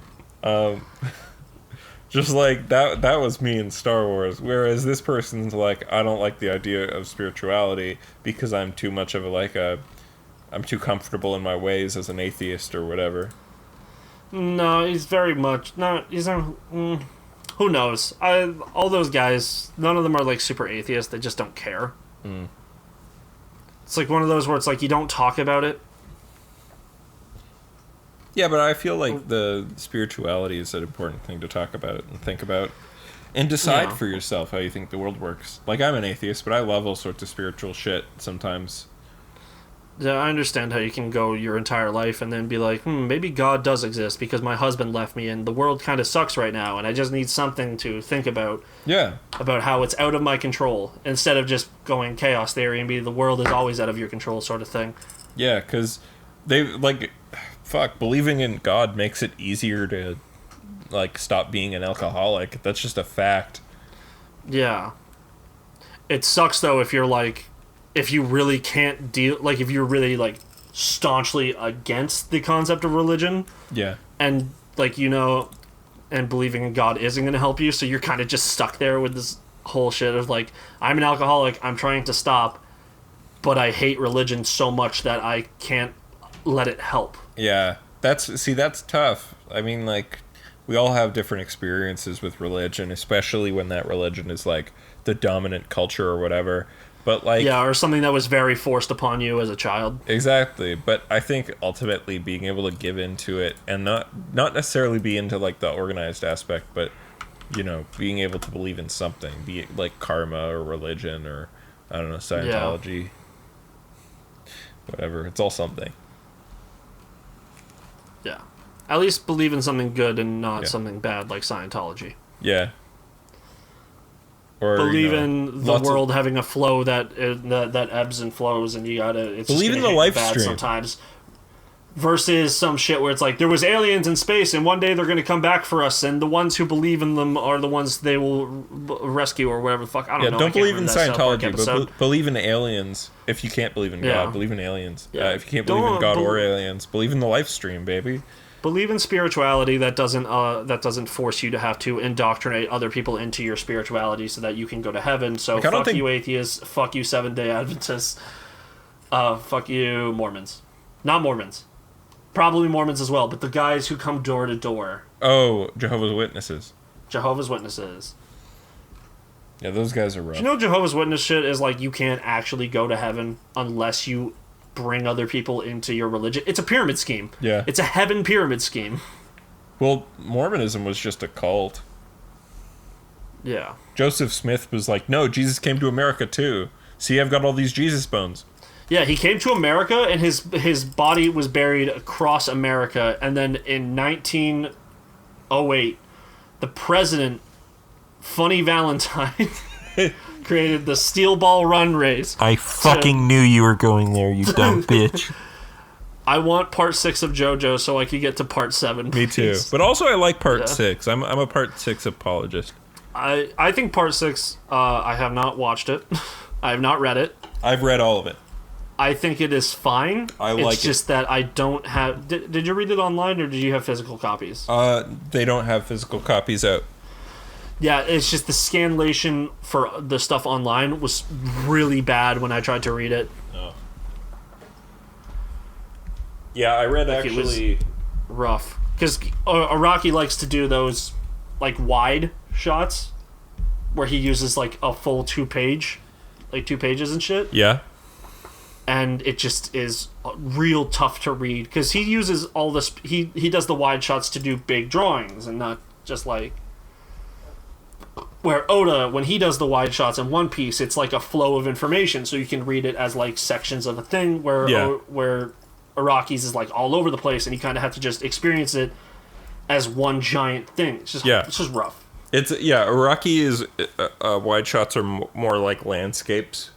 Just like that was me in Star Wars, whereas this person's like, I don't like the idea of spirituality because I'm too much of I'm too comfortable in my ways as an atheist or whatever. No, he's very much not. Who knows? All those guys, none of them are like super atheists. They just don't care. It's like one of those where it's like you don't talk about it. Yeah, but I feel like the spirituality is an important thing to talk about and think about and decide for yourself how you think the world works. Like, I'm an atheist, but I love all sorts of spiritual shit sometimes. Yeah, I understand how you can go your entire life and then be like, maybe God does exist because my husband left me and the world kind of sucks right now and I just need something to think about. Yeah. About how it's out of my control instead of just going chaos theory and be the world is always out of your control sort of thing. Yeah, because they, like... Fuck, believing in God makes it easier to, like, stop being an alcoholic. That's just a fact. Yeah. It sucks, though, if you're, like, if you really can't deal, like, if you're really, like, staunchly against the concept of religion. Yeah. And, like, and believing in God isn't going to help you, so you're kind of just stuck there with this whole shit of, like, I'm an alcoholic, I'm trying to stop, but I hate religion so much that I can't let it help. Yeah, that's tough. I mean, like, we all have different experiences with religion, especially when that religion is, like, the dominant culture or whatever. But, like... Yeah, or something that was very forced upon you as a child. Exactly. But I think, ultimately, being able to give into it, and not necessarily be into, like, the organized aspect, but, being able to believe in something, be it, like, karma or religion or, I don't know, Scientology. Yeah. Whatever. It's all something. Yeah. At least believe in something good and not something bad like Scientology. Yeah. Or believe in the world having a flow that ebbs and flows, and you gotta... It's believe in the life stream sometimes. Versus some shit where it's like, there was aliens in space, and one day they're gonna come back for us, and the ones who believe in them are the ones they will rescue, or whatever the fuck. I don't know. Don't believe in Scientology, but believe in aliens. If you can't believe in God, believe in aliens. If you can't believe in God or aliens, believe in the life stream, baby. Believe in spirituality that doesn't force you to have to indoctrinate other people into your spirituality so that you can go to heaven. So fuck you atheists, fuck you Seventh-day Adventists, fuck you Mormons. Not Mormons. Probably Mormons as well, but the guys who come door to door. Oh, Jehovah's Witnesses. Jehovah's Witnesses. Yeah, those guys are rough. Do you know Jehovah's Witness shit is like you can't actually go to heaven unless you bring other people into your religion? It's a pyramid scheme. Yeah. It's a heaven pyramid scheme. Well, Mormonism was just a cult. Yeah. Joseph Smith was like, no, Jesus came to America too. See, I've got all these Jesus bones. Yeah, he came to America, and his body was buried across America, and then in 1908, the president, Funny Valentine, created the Steel Ball Run race. I fucking knew you were going there, you dumb bitch. I want part 6 of JoJo so I could get to part 7. Me too. But also I like part 6. I'm a part 6 apologist. I think part 6, I have not watched it. I have not read it. I've read all of it. I think it is fine. I like it's just that I don't have... Did you read it online, or did you have physical copies? They don't have physical copies out. Yeah, it's just the scanlation for the stuff online was really bad when I tried to read it. Oh. Yeah, I read Like, actually... It was rough. Because Araki likes to do those, like, wide shots where he uses, like, a full 2-page, like, 2 pages and shit. Yeah. And it just is real tough to read because he uses all this. He does the wide shots to do big drawings and not just like where Oda, when he does the wide shots in One Piece, it's like a flow of information, so you can read it as like sections of a thing. Where Araki's is like all over the place, and you kind of have to just experience it as one giant thing. It's just rough. Araki is wide shots are more like landscapes.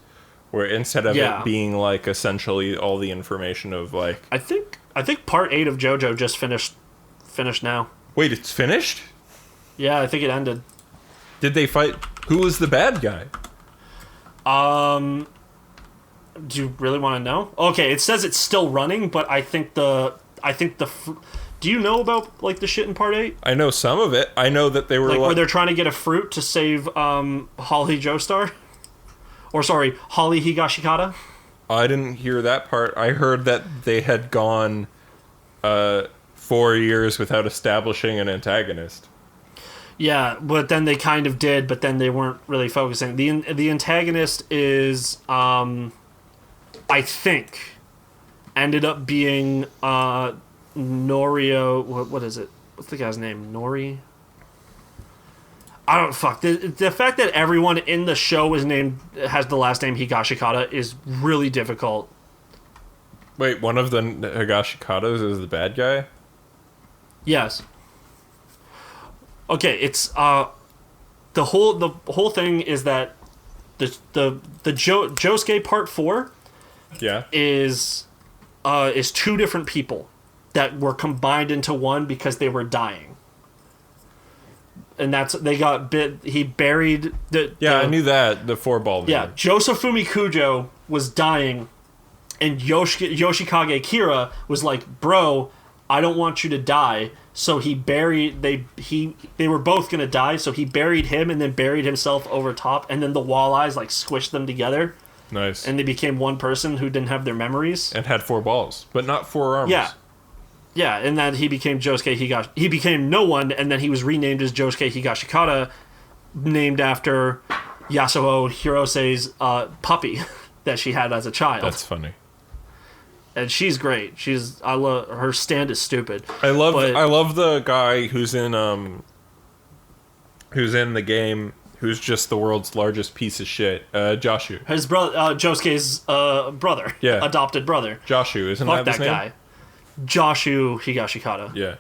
Where instead of it being like essentially all the information of like, I think part 8 of JoJo just finished now. Wait, it's finished? Yeah, I think it ended. Did they fight? Who was the bad guy? Do you really want to know? Okay, it says it's still running, but I think the do you know about like the shit in part 8? I know some of it. I know that they were like where they're trying to get a fruit to save Holly Joestar. Or sorry, Holly Higashikata. I didn't hear that part. I heard that they had gone 4 years without establishing an antagonist. Yeah, but then they kind of did, but then they weren't really focusing. The antagonist is, I think, ended up being Norio. What is it? What's the guy's name? Nori? I don't fuck the fact that everyone in the show has the last name Higashikata is really difficult. Wait, one of the Higashikatas is the bad guy? Yes. Okay, it's the whole thing is that the Josuke Part 4 is 2 different people that were combined into one because they were dying. And they got bit. He buried the. Yeah, I knew that, the 4-ball. Yeah, Josefumi Kujo was dying, and Yoshikage Kira was like, "Bro, I don't want you to die." So he buried. They were both gonna die. So he buried him and then buried himself over top, and then the walleyes like squished them together. Nice. And they became one person who didn't have their memories and had 4 balls, but not 4 arms. Yeah. Yeah, and then he became Josuke Higashi. He became no one, and then he was renamed as Josuke Higashikata, named after Yasuo Hirose's puppy that she had as a child. That's funny. And she's great. I love her stand is stupid. I love the guy who's in the game who's just the world's largest piece of shit. Joshu. His brother, Josuke's brother. Yeah. Adopted brother. Joshu, isn't Fuck that his name? guy. Joshu Higashikata. Yeah.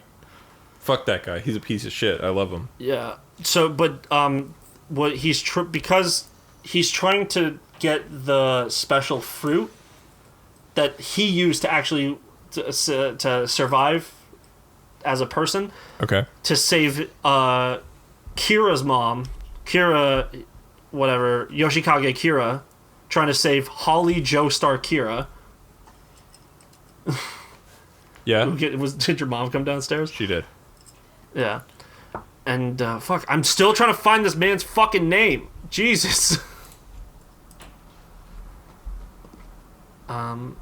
Fuck that guy. He's a piece of shit. I love him. Yeah. So, but what he's because he's trying to get the special fruit that he used to actually to survive as a person. Okay. To save Kira's mom, Yoshikage Kira, trying to save Holly Joestar Kira. Yeah. Did your mom come downstairs? She did. Yeah. And fuck, I'm still trying to find this man's fucking name. Jesus. You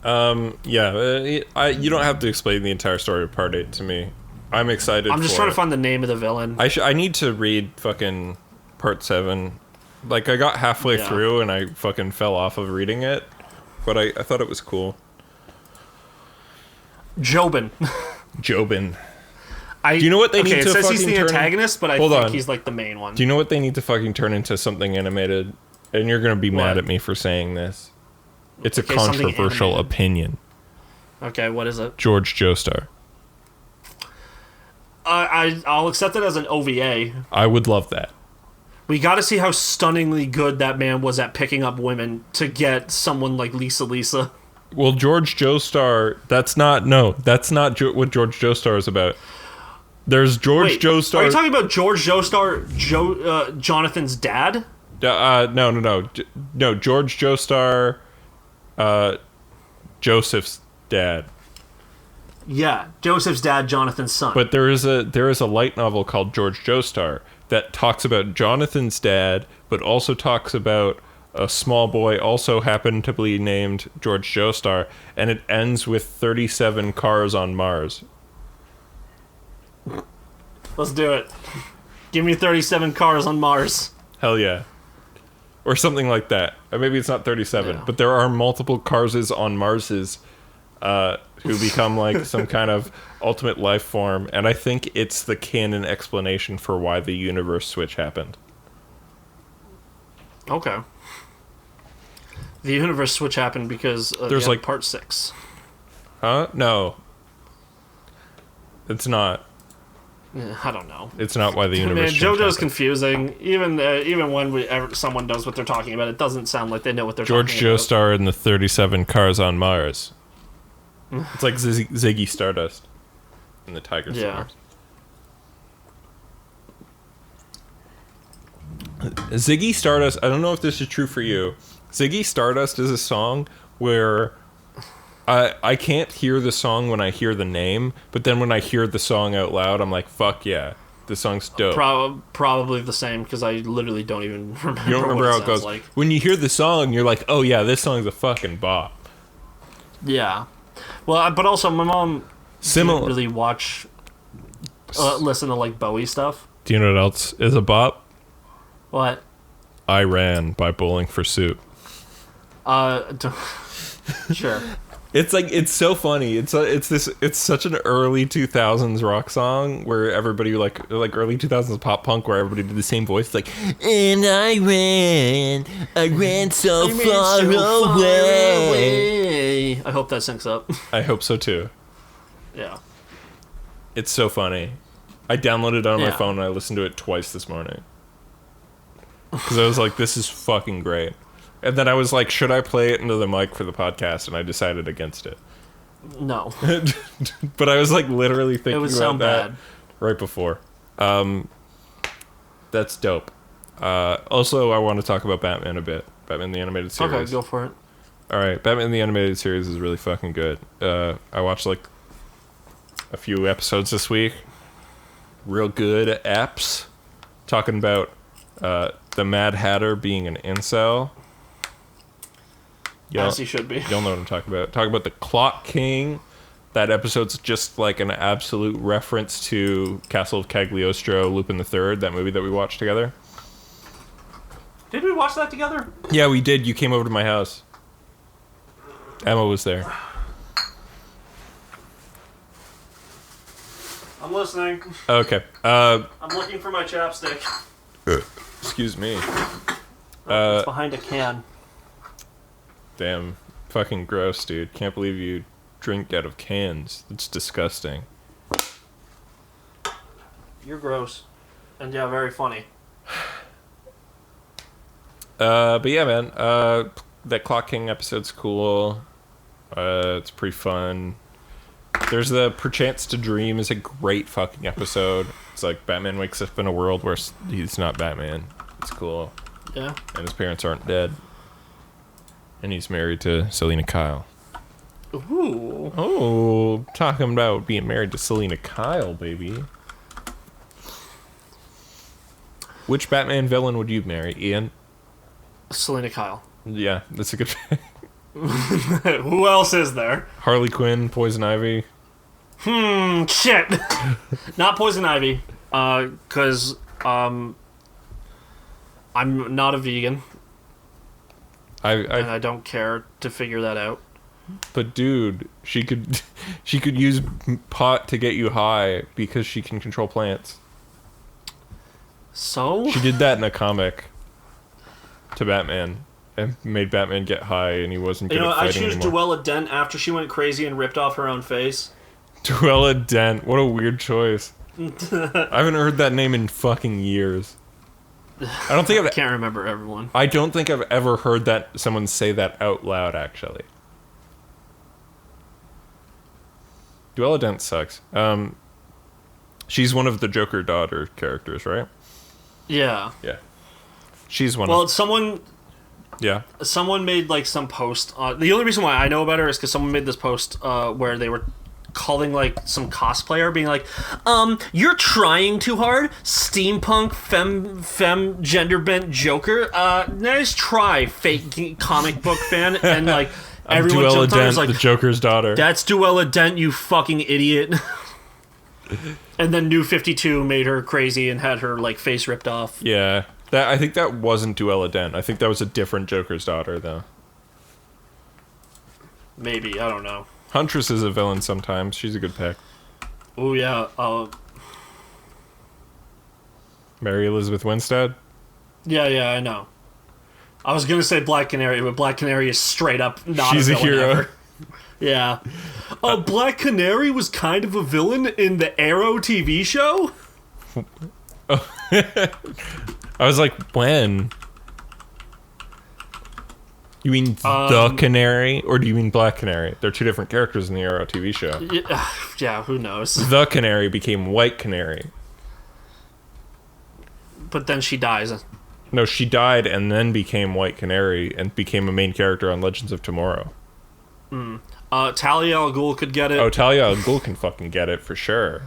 don't have to explain the entire story of Part 8 to me. I'm excited. I'm just trying to find the name of the villain. I need to read fucking Part 7. Like, I got halfway through and I fucking fell off of reading it, but I thought it was cool. Jobin. Do you know what they need to it says fucking he's the antagonist, but I think he's like the main one. Do you know what they need to fucking turn into something animated? And you're going to be mad at me for saying this. It's a controversial opinion. Okay, what is it? George Joestar. I'll accept it as an OVA. I would love that. We got to see how stunningly good that man was at picking up women to get someone like Lisa. Well, George Joestar, that's not what George Joestar is about. There's George Joestar. Are you talking about George Joestar, Jonathan's dad? No. George Joestar Joseph's dad. Yeah, Joseph's dad, Jonathan's son. But there is a light novel called George Joestar that talks about Jonathan's dad, but also talks about a small boy also happened to be named George Joestar, and it ends with 37 cars on Mars. Let's do it. Give me 37 cars on Mars. Hell yeah. Or something like that. Or maybe it's not 37, Yeah. but there are multiple Carses on Marses who become like some kind of ultimate life form, and I think it's the canon explanation for why the universe switch happened. Okay. The universe switch happened because There's like part 6. Huh? No. It's not. I don't know. It's not why the universe switch JoJo's happened. confusing. Even when someone knows what they're talking about, it doesn't sound like they know what they're George talking about. Joestar and the 37 cars on Mars. It's like Ziggy Stardust and the Tigers Yeah. on Mars. Ziggy Stardust, I don't know if this is true for you. Ziggy Stardust is a song where I can't hear the song when I hear the name, but then when I hear the song out loud, I'm like, fuck yeah, this song's dope. Probably the same, because I literally don't even remember. You don't remember what how it goes. like. When you hear the song, you're like, oh yeah, this song's a fucking bop. Yeah. Well, but also my mom Similar. didn't really watch, listen to like Bowie stuff. Do you know what else is a bop? What? I Ran by Bowling for Soup. Sure. It's like, it's so funny. It's such an early 2000s rock song where everybody like early 2000s pop punk where everybody did the same voice. It's like, and I ran so far away. I hope that syncs up. I hope so too. Yeah. It's so funny. I downloaded it on my Yeah. phone and I listened to it twice this morning. Because I was like, this is fucking great. And then I was like, should I play it into the mic for the podcast? And I decided against it. No. But I was like literally thinking It would about sound that bad. right before. That's dope. Also, I want to talk about Batman a bit. Batman the Animated Series. Okay, go for it. Alright, Batman the Animated Series is really fucking good. I watched like a few episodes this week. Real good apps. Talking about the Mad Hatter being an incel. As he should be. You'll know what I'm talking about. Talk about the Clock King. That episode's just like an absolute reference to Castle of Cagliostro, Lupin the Third, that movie that we watched together. Did we watch that together? Yeah, we did. You came over to my house. Emma was there. I'm listening. Okay. I'm looking for my chapstick. Excuse me. It's behind a can. Damn. Fucking gross, dude. Can't believe you drink out of cans. It's disgusting. You're gross. And yeah, very funny. But yeah, man. That Clock King episode's cool. It's pretty fun. There's the Perchance to Dream is a great fucking episode. It's like Batman wakes up in a world where he's not Batman. It's cool. Yeah. And his parents aren't dead. And he's married to Selena Kyle. Ooh. Oh, talking about being married to Selena Kyle, baby. Which Batman villain would you marry, Ian? Selena Kyle. Yeah, that's a good pick. Who else is there? Harley Quinn, Poison Ivy. Shit. Not Poison Ivy. Because, I'm not a vegan. And I don't care to figure that out. But dude, she could use pot to get you high because she can control plants. So? She did that in a comic to Batman and made Batman get high and he wasn't good at I fighting choose anymore. Duella Dent after she went crazy and ripped off her own face. Duella Dent, what a weird choice. I haven't heard that name in fucking years. I don't think I can't remember everyone. I don't think I've ever heard that someone say that out loud, actually. Duella Dent sucks. She's one of the Joker daughter characters, right? Yeah. Yeah. She's one Well, of... someone Yeah. Someone made like some post. The only reason why I know about her is because someone made this post where they were calling like some cosplayer, being like, "You're trying too hard, steampunk femme gender bent Joker. Nice try, fake comic book fan." And like everyone Duella jumped on it, was Dent, like, the Joker's daughter. "That's Duella Dent, you fucking idiot." And then New 52 made her crazy and had her like face ripped off. Yeah. I think that wasn't Duella Dent. I think that was a different Joker's daughter, though. Maybe, I don't know. Huntress is a villain sometimes. She's a good pick. Oh yeah, Mary Elizabeth Winstead? yeah, I know. I was gonna say Black Canary, but Black Canary is straight up not She's a a villain hero. ever. Yeah. Black Canary was kind of a villain in the Arrow TV show? I was like, when? You mean the Canary, or do you mean Black Canary? They're two different characters in the Arrow TV show. Yeah, who knows? The Canary became White Canary. But then she dies. No, she died and then became White Canary and became a main character on Legends of Tomorrow. Talia al Ghul could get it. Oh, Talia al Ghul can fucking get it for sure.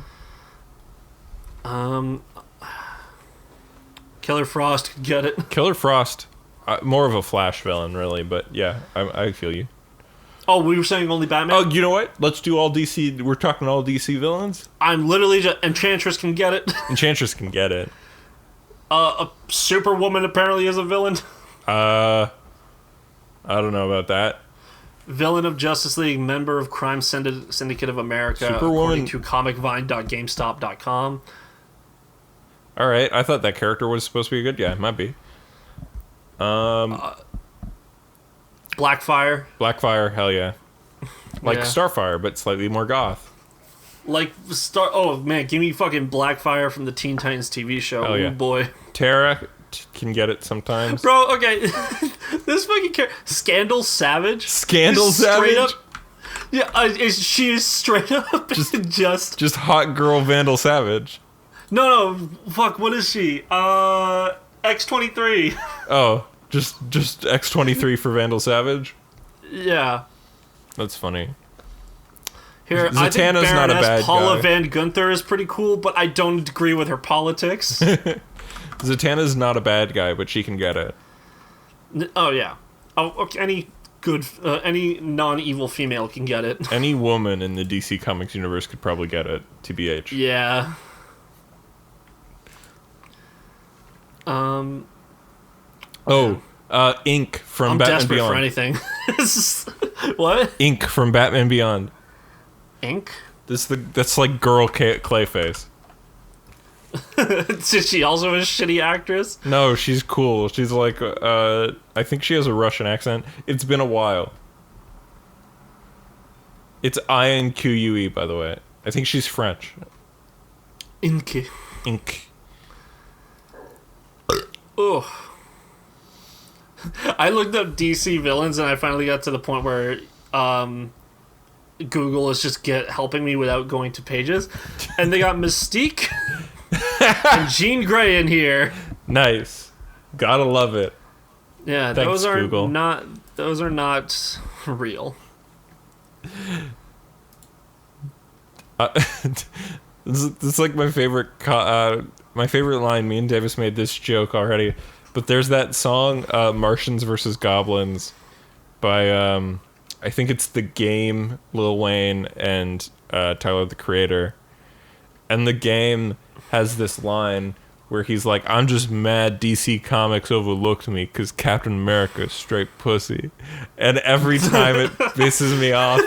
Killer Frost could get it. Killer Frost, more of a Flash villain, really, but yeah, I feel you. Oh, we were saying only Batman? Oh, you know what? Let's do all DC. We're talking all DC villains. I'm literally just... Enchantress can get it. Enchantress can get it. A Superwoman apparently is a villain. I don't know about that. Villain of Justice League, member of Crime Syndicate of America, Superwoman. according to comicvine.gamestop.com. All right, I thought that character was supposed to be a good guy. Might be. Blackfire. Blackfire, hell yeah. Like Yeah. Starfire, but slightly more goth. Like, oh man, give me fucking Blackfire from the Teen Titans TV show. Hell yeah. Oh boy. Terra can get it sometimes. Bro, okay. This fucking character. Scandal Savage? Scandal Is straight Savage? Up, yeah, she is straight up just hot girl Vandal Savage. No, fuck, what is she? X-23. Oh, just X-23 for Vandal Savage? Yeah. That's funny. Here, I think Zatanna's not a Baroness bad Paula guy. Van Gunther is pretty cool, but I don't agree with her politics. Zatanna's not a bad guy, but she can get it. Oh, yeah. Oh, okay, any non-evil female can get it. Any woman in the DC Comics universe could probably get it, TBH. Yeah. Ink from I'm Batman desperate Beyond. for anything. What? Ink from Batman Beyond. Ink? That's like girl Clayface. Is she also a shitty actress? No, she's cool. She's like, I think she has a Russian accent. It's been a while. It's Inque, by the way. I think she's French. Ink. Ink. Ugh. I looked up DC villains and I finally got to the point where Google is just helping me without going to pages. And they got Mystique and Jean Grey in here. Nice. Gotta love it. Yeah, Thanks, those are Google. not real. This is like my favorite line. Me and Davis made this joke already, but there's that song Martians vs. Goblins by I think it's The Game, Lil Wayne, and Tyler the Creator. And The Game has this line where he's like, I'm just mad DC Comics overlooked me because Captain America is straight pussy. And every time it pisses me off.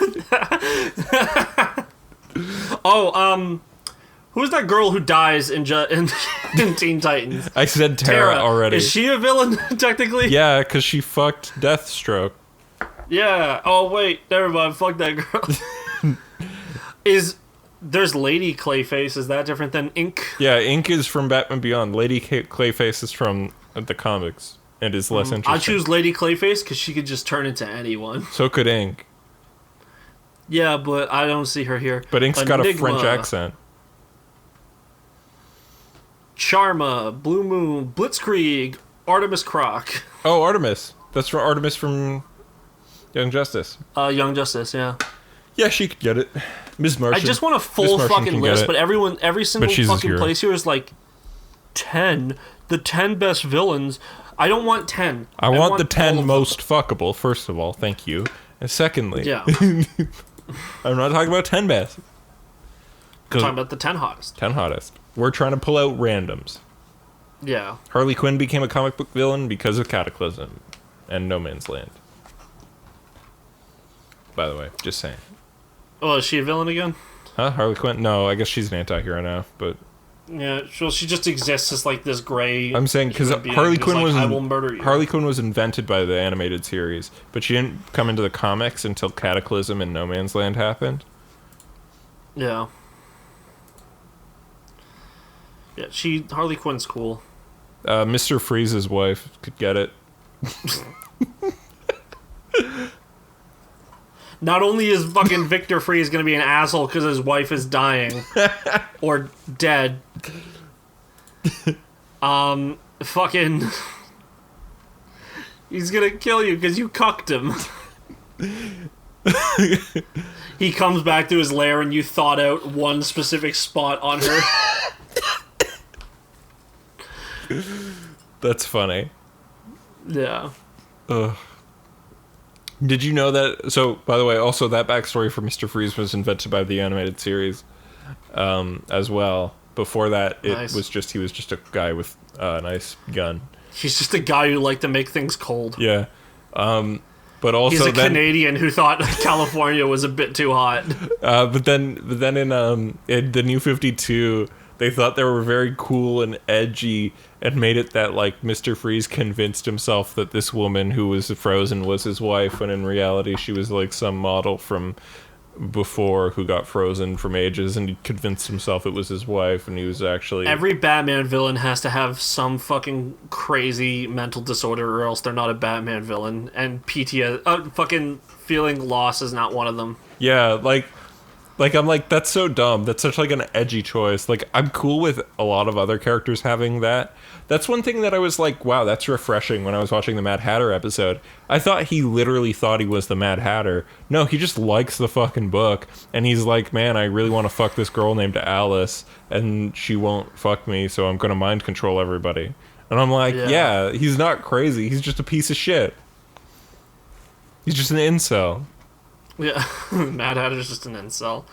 Oh, who's that girl who dies in Teen Titans? I said Terra already. Is she a villain, technically? Yeah, because she fucked Deathstroke. Yeah. Oh, wait. Never mind. Fuck that girl. There's Lady Clayface. Is that different than Ink? Yeah, Ink is from Batman Beyond. Lady Clayface is from the comics and is less interesting. I choose Lady Clayface because she could just turn into anyone. So could Ink. Yeah, but I don't see her here. But Ink's got a Enigma, French accent. Charma, Blue Moon, Blitzkrieg, Artemis Croc. Oh, Artemis. That's from Artemis from Young Justice. Young Justice, yeah. Yeah, she could get it. Ms. Martian. I just want a full fucking list, but every single she's fucking place here is like 10. The 10 best villains. I don't want 10. I want the 10 most fuckable, first of all. Thank you. And secondly, yeah. I'm not talking about 10 best. I'm talking about the 10 hottest. 10 hottest. We're trying to pull out randoms. Yeah. Harley Quinn became a comic book villain because of Cataclysm and No Man's Land. By the way, just saying. Oh, is she a villain again? Huh? Harley Quinn? No, I guess she's an anti-hero now, but... Yeah, well, she just exists as, like, this gray... I'm saying, because Harley Quinn was... I will murder you. Harley Quinn was invented by the animated series, but she didn't come into the comics until Cataclysm and No Man's Land happened. Yeah. Yeah, Harley Quinn's cool. Mr. Freeze's wife could get it. Not only is fucking Victor Freeze gonna be an asshole because his wife is dying or dead, fucking, he's gonna kill you because you cucked him. He comes back to his lair and you thought out one specific spot on her. That's funny. Yeah. Ugh. Did you know that? So, by the way, also that backstory for Mr. Freeze was invented by the animated series, as well. Before that, it was just he was just a guy with a nice gun. He's just a guy who liked to make things cold. Yeah, but also he's a Canadian who thought California was a bit too hot. But then in the New 52, they thought they were very cool and edgy and made it that, like, Mr. Freeze convinced himself that this woman who was frozen was his wife, when in reality she was, like, some model from before who got frozen from ages, and he convinced himself it was his wife, and he was actually... Every Batman villain has to have some fucking crazy mental disorder, or else they're not a Batman villain, and fucking feeling loss is not one of them. Yeah, like, I'm like, that's so dumb. That's such, like, an edgy choice. Like, I'm cool with a lot of other characters having that. That's one thing that I was like, wow, that's refreshing when I was watching the Mad Hatter episode. I thought he literally thought he was the Mad Hatter. No, he just likes the fucking book. And he's like, man, I really want to fuck this girl named Alice, and she won't fuck me, so I'm going to mind control everybody. And I'm like, yeah, he's not crazy. He's just a piece of shit. He's just an incel. Yeah, Mad Hatter's just an incel.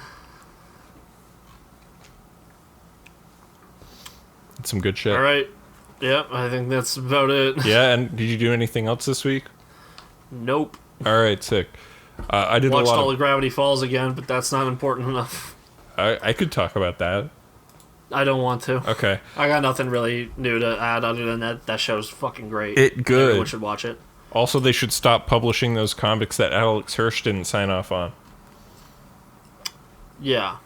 It's some good shit. All right. Yep, I think that's about it. Yeah, and did you do anything else this week? Nope. All right, sick. I did watched a lot all the Gravity Falls again, but that's not important enough. I could talk about that. I don't want to. Okay. I got nothing really new to add other than that. That show's fucking great. Everyone should watch it. Also, they should stop publishing those comics that Alex Hirsch didn't sign off on. Yeah.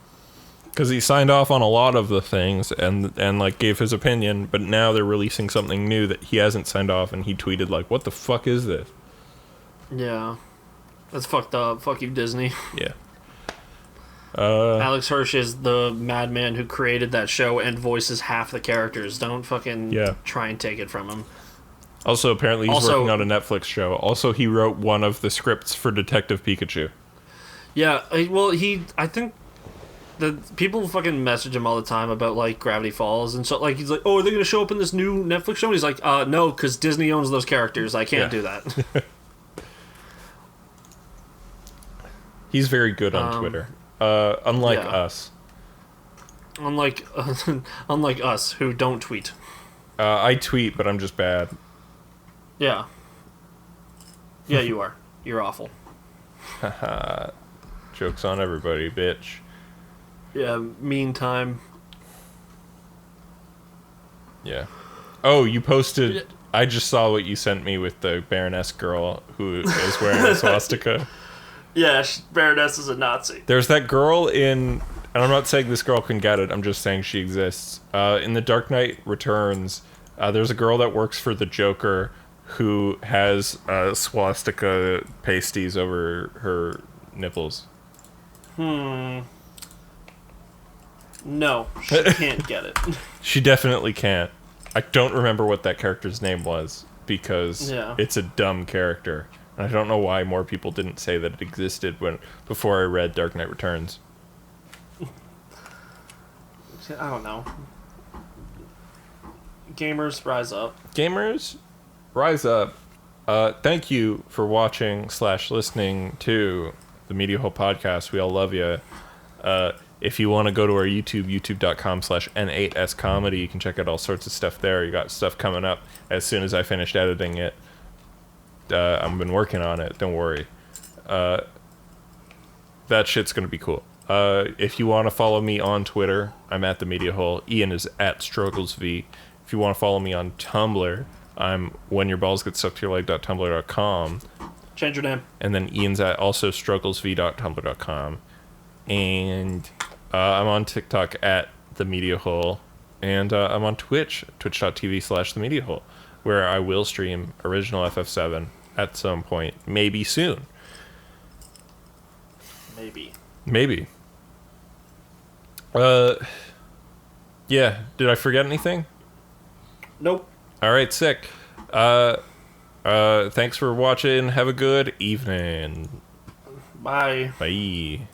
Because he signed off on a lot of the things and like gave his opinion, but now they're releasing something new that he hasn't signed off, and he tweeted like, "What the fuck is this?" Yeah. That's fucked up. Fuck you, Disney. Yeah. Alex Hirsch is the madman who created that show and voices half the characters. Don't fucking try and take it from him. Also, apparently he's working on a Netflix show. Also, he wrote one of the scripts for Detective Pikachu. Yeah, well, I think the people fucking message him all the time about, like, Gravity Falls, and so, like, he's like, oh, are they going to show up in this new Netflix show? And he's like, no, because Disney owns those characters. I can't do that. He's very good on Twitter. Unlike us. Unlike us, who don't tweet. I tweet, but I'm just bad. Yeah. Yeah, you are. You're awful. Haha. Joke's on everybody, bitch. Yeah, meantime. Yeah. Oh, you posted... I just saw what you sent me with the Baroness girl who is wearing a swastika. Yeah, Baroness is a Nazi. There's that girl in... And I'm not saying this girl can get it, I'm just saying she exists. In The Dark Knight Returns, there's a girl that works for the Joker who has swastika pasties over her nipples. No, she can't get it. She definitely can't. I don't remember what that character's name was. because Yeah. it's a dumb character. And I don't know why more people didn't say that it existed before I read Dark Knight Returns. I don't know. Gamers, rise up. Gamers, rise up. Thank you for watching / listening to the Media Hole Podcast. We all love you. If you want to go to our YouTube, youtube.com/N8SComedy, you can check out all sorts of stuff there. You got stuff coming up as soon as I finished editing it. I've been working on it, don't worry. That shit's going to be cool. If you want to follow me on Twitter, I'm at the Media Hole. Ian is at StrugglesV. If you want to follow me on Tumblr, I'm whenyourballs.tumblr.com. Change your name. And then Ian's at also strugglesv.tumblr.com. And I'm on TikTok at the Media Hole. And I'm on Twitch, twitch.tv/themediahole, where I will stream original FF7 at some point, maybe soon. Maybe. Yeah, did I forget anything? Nope. All right, sick. Thanks for watching. Have a good evening. Bye. Bye.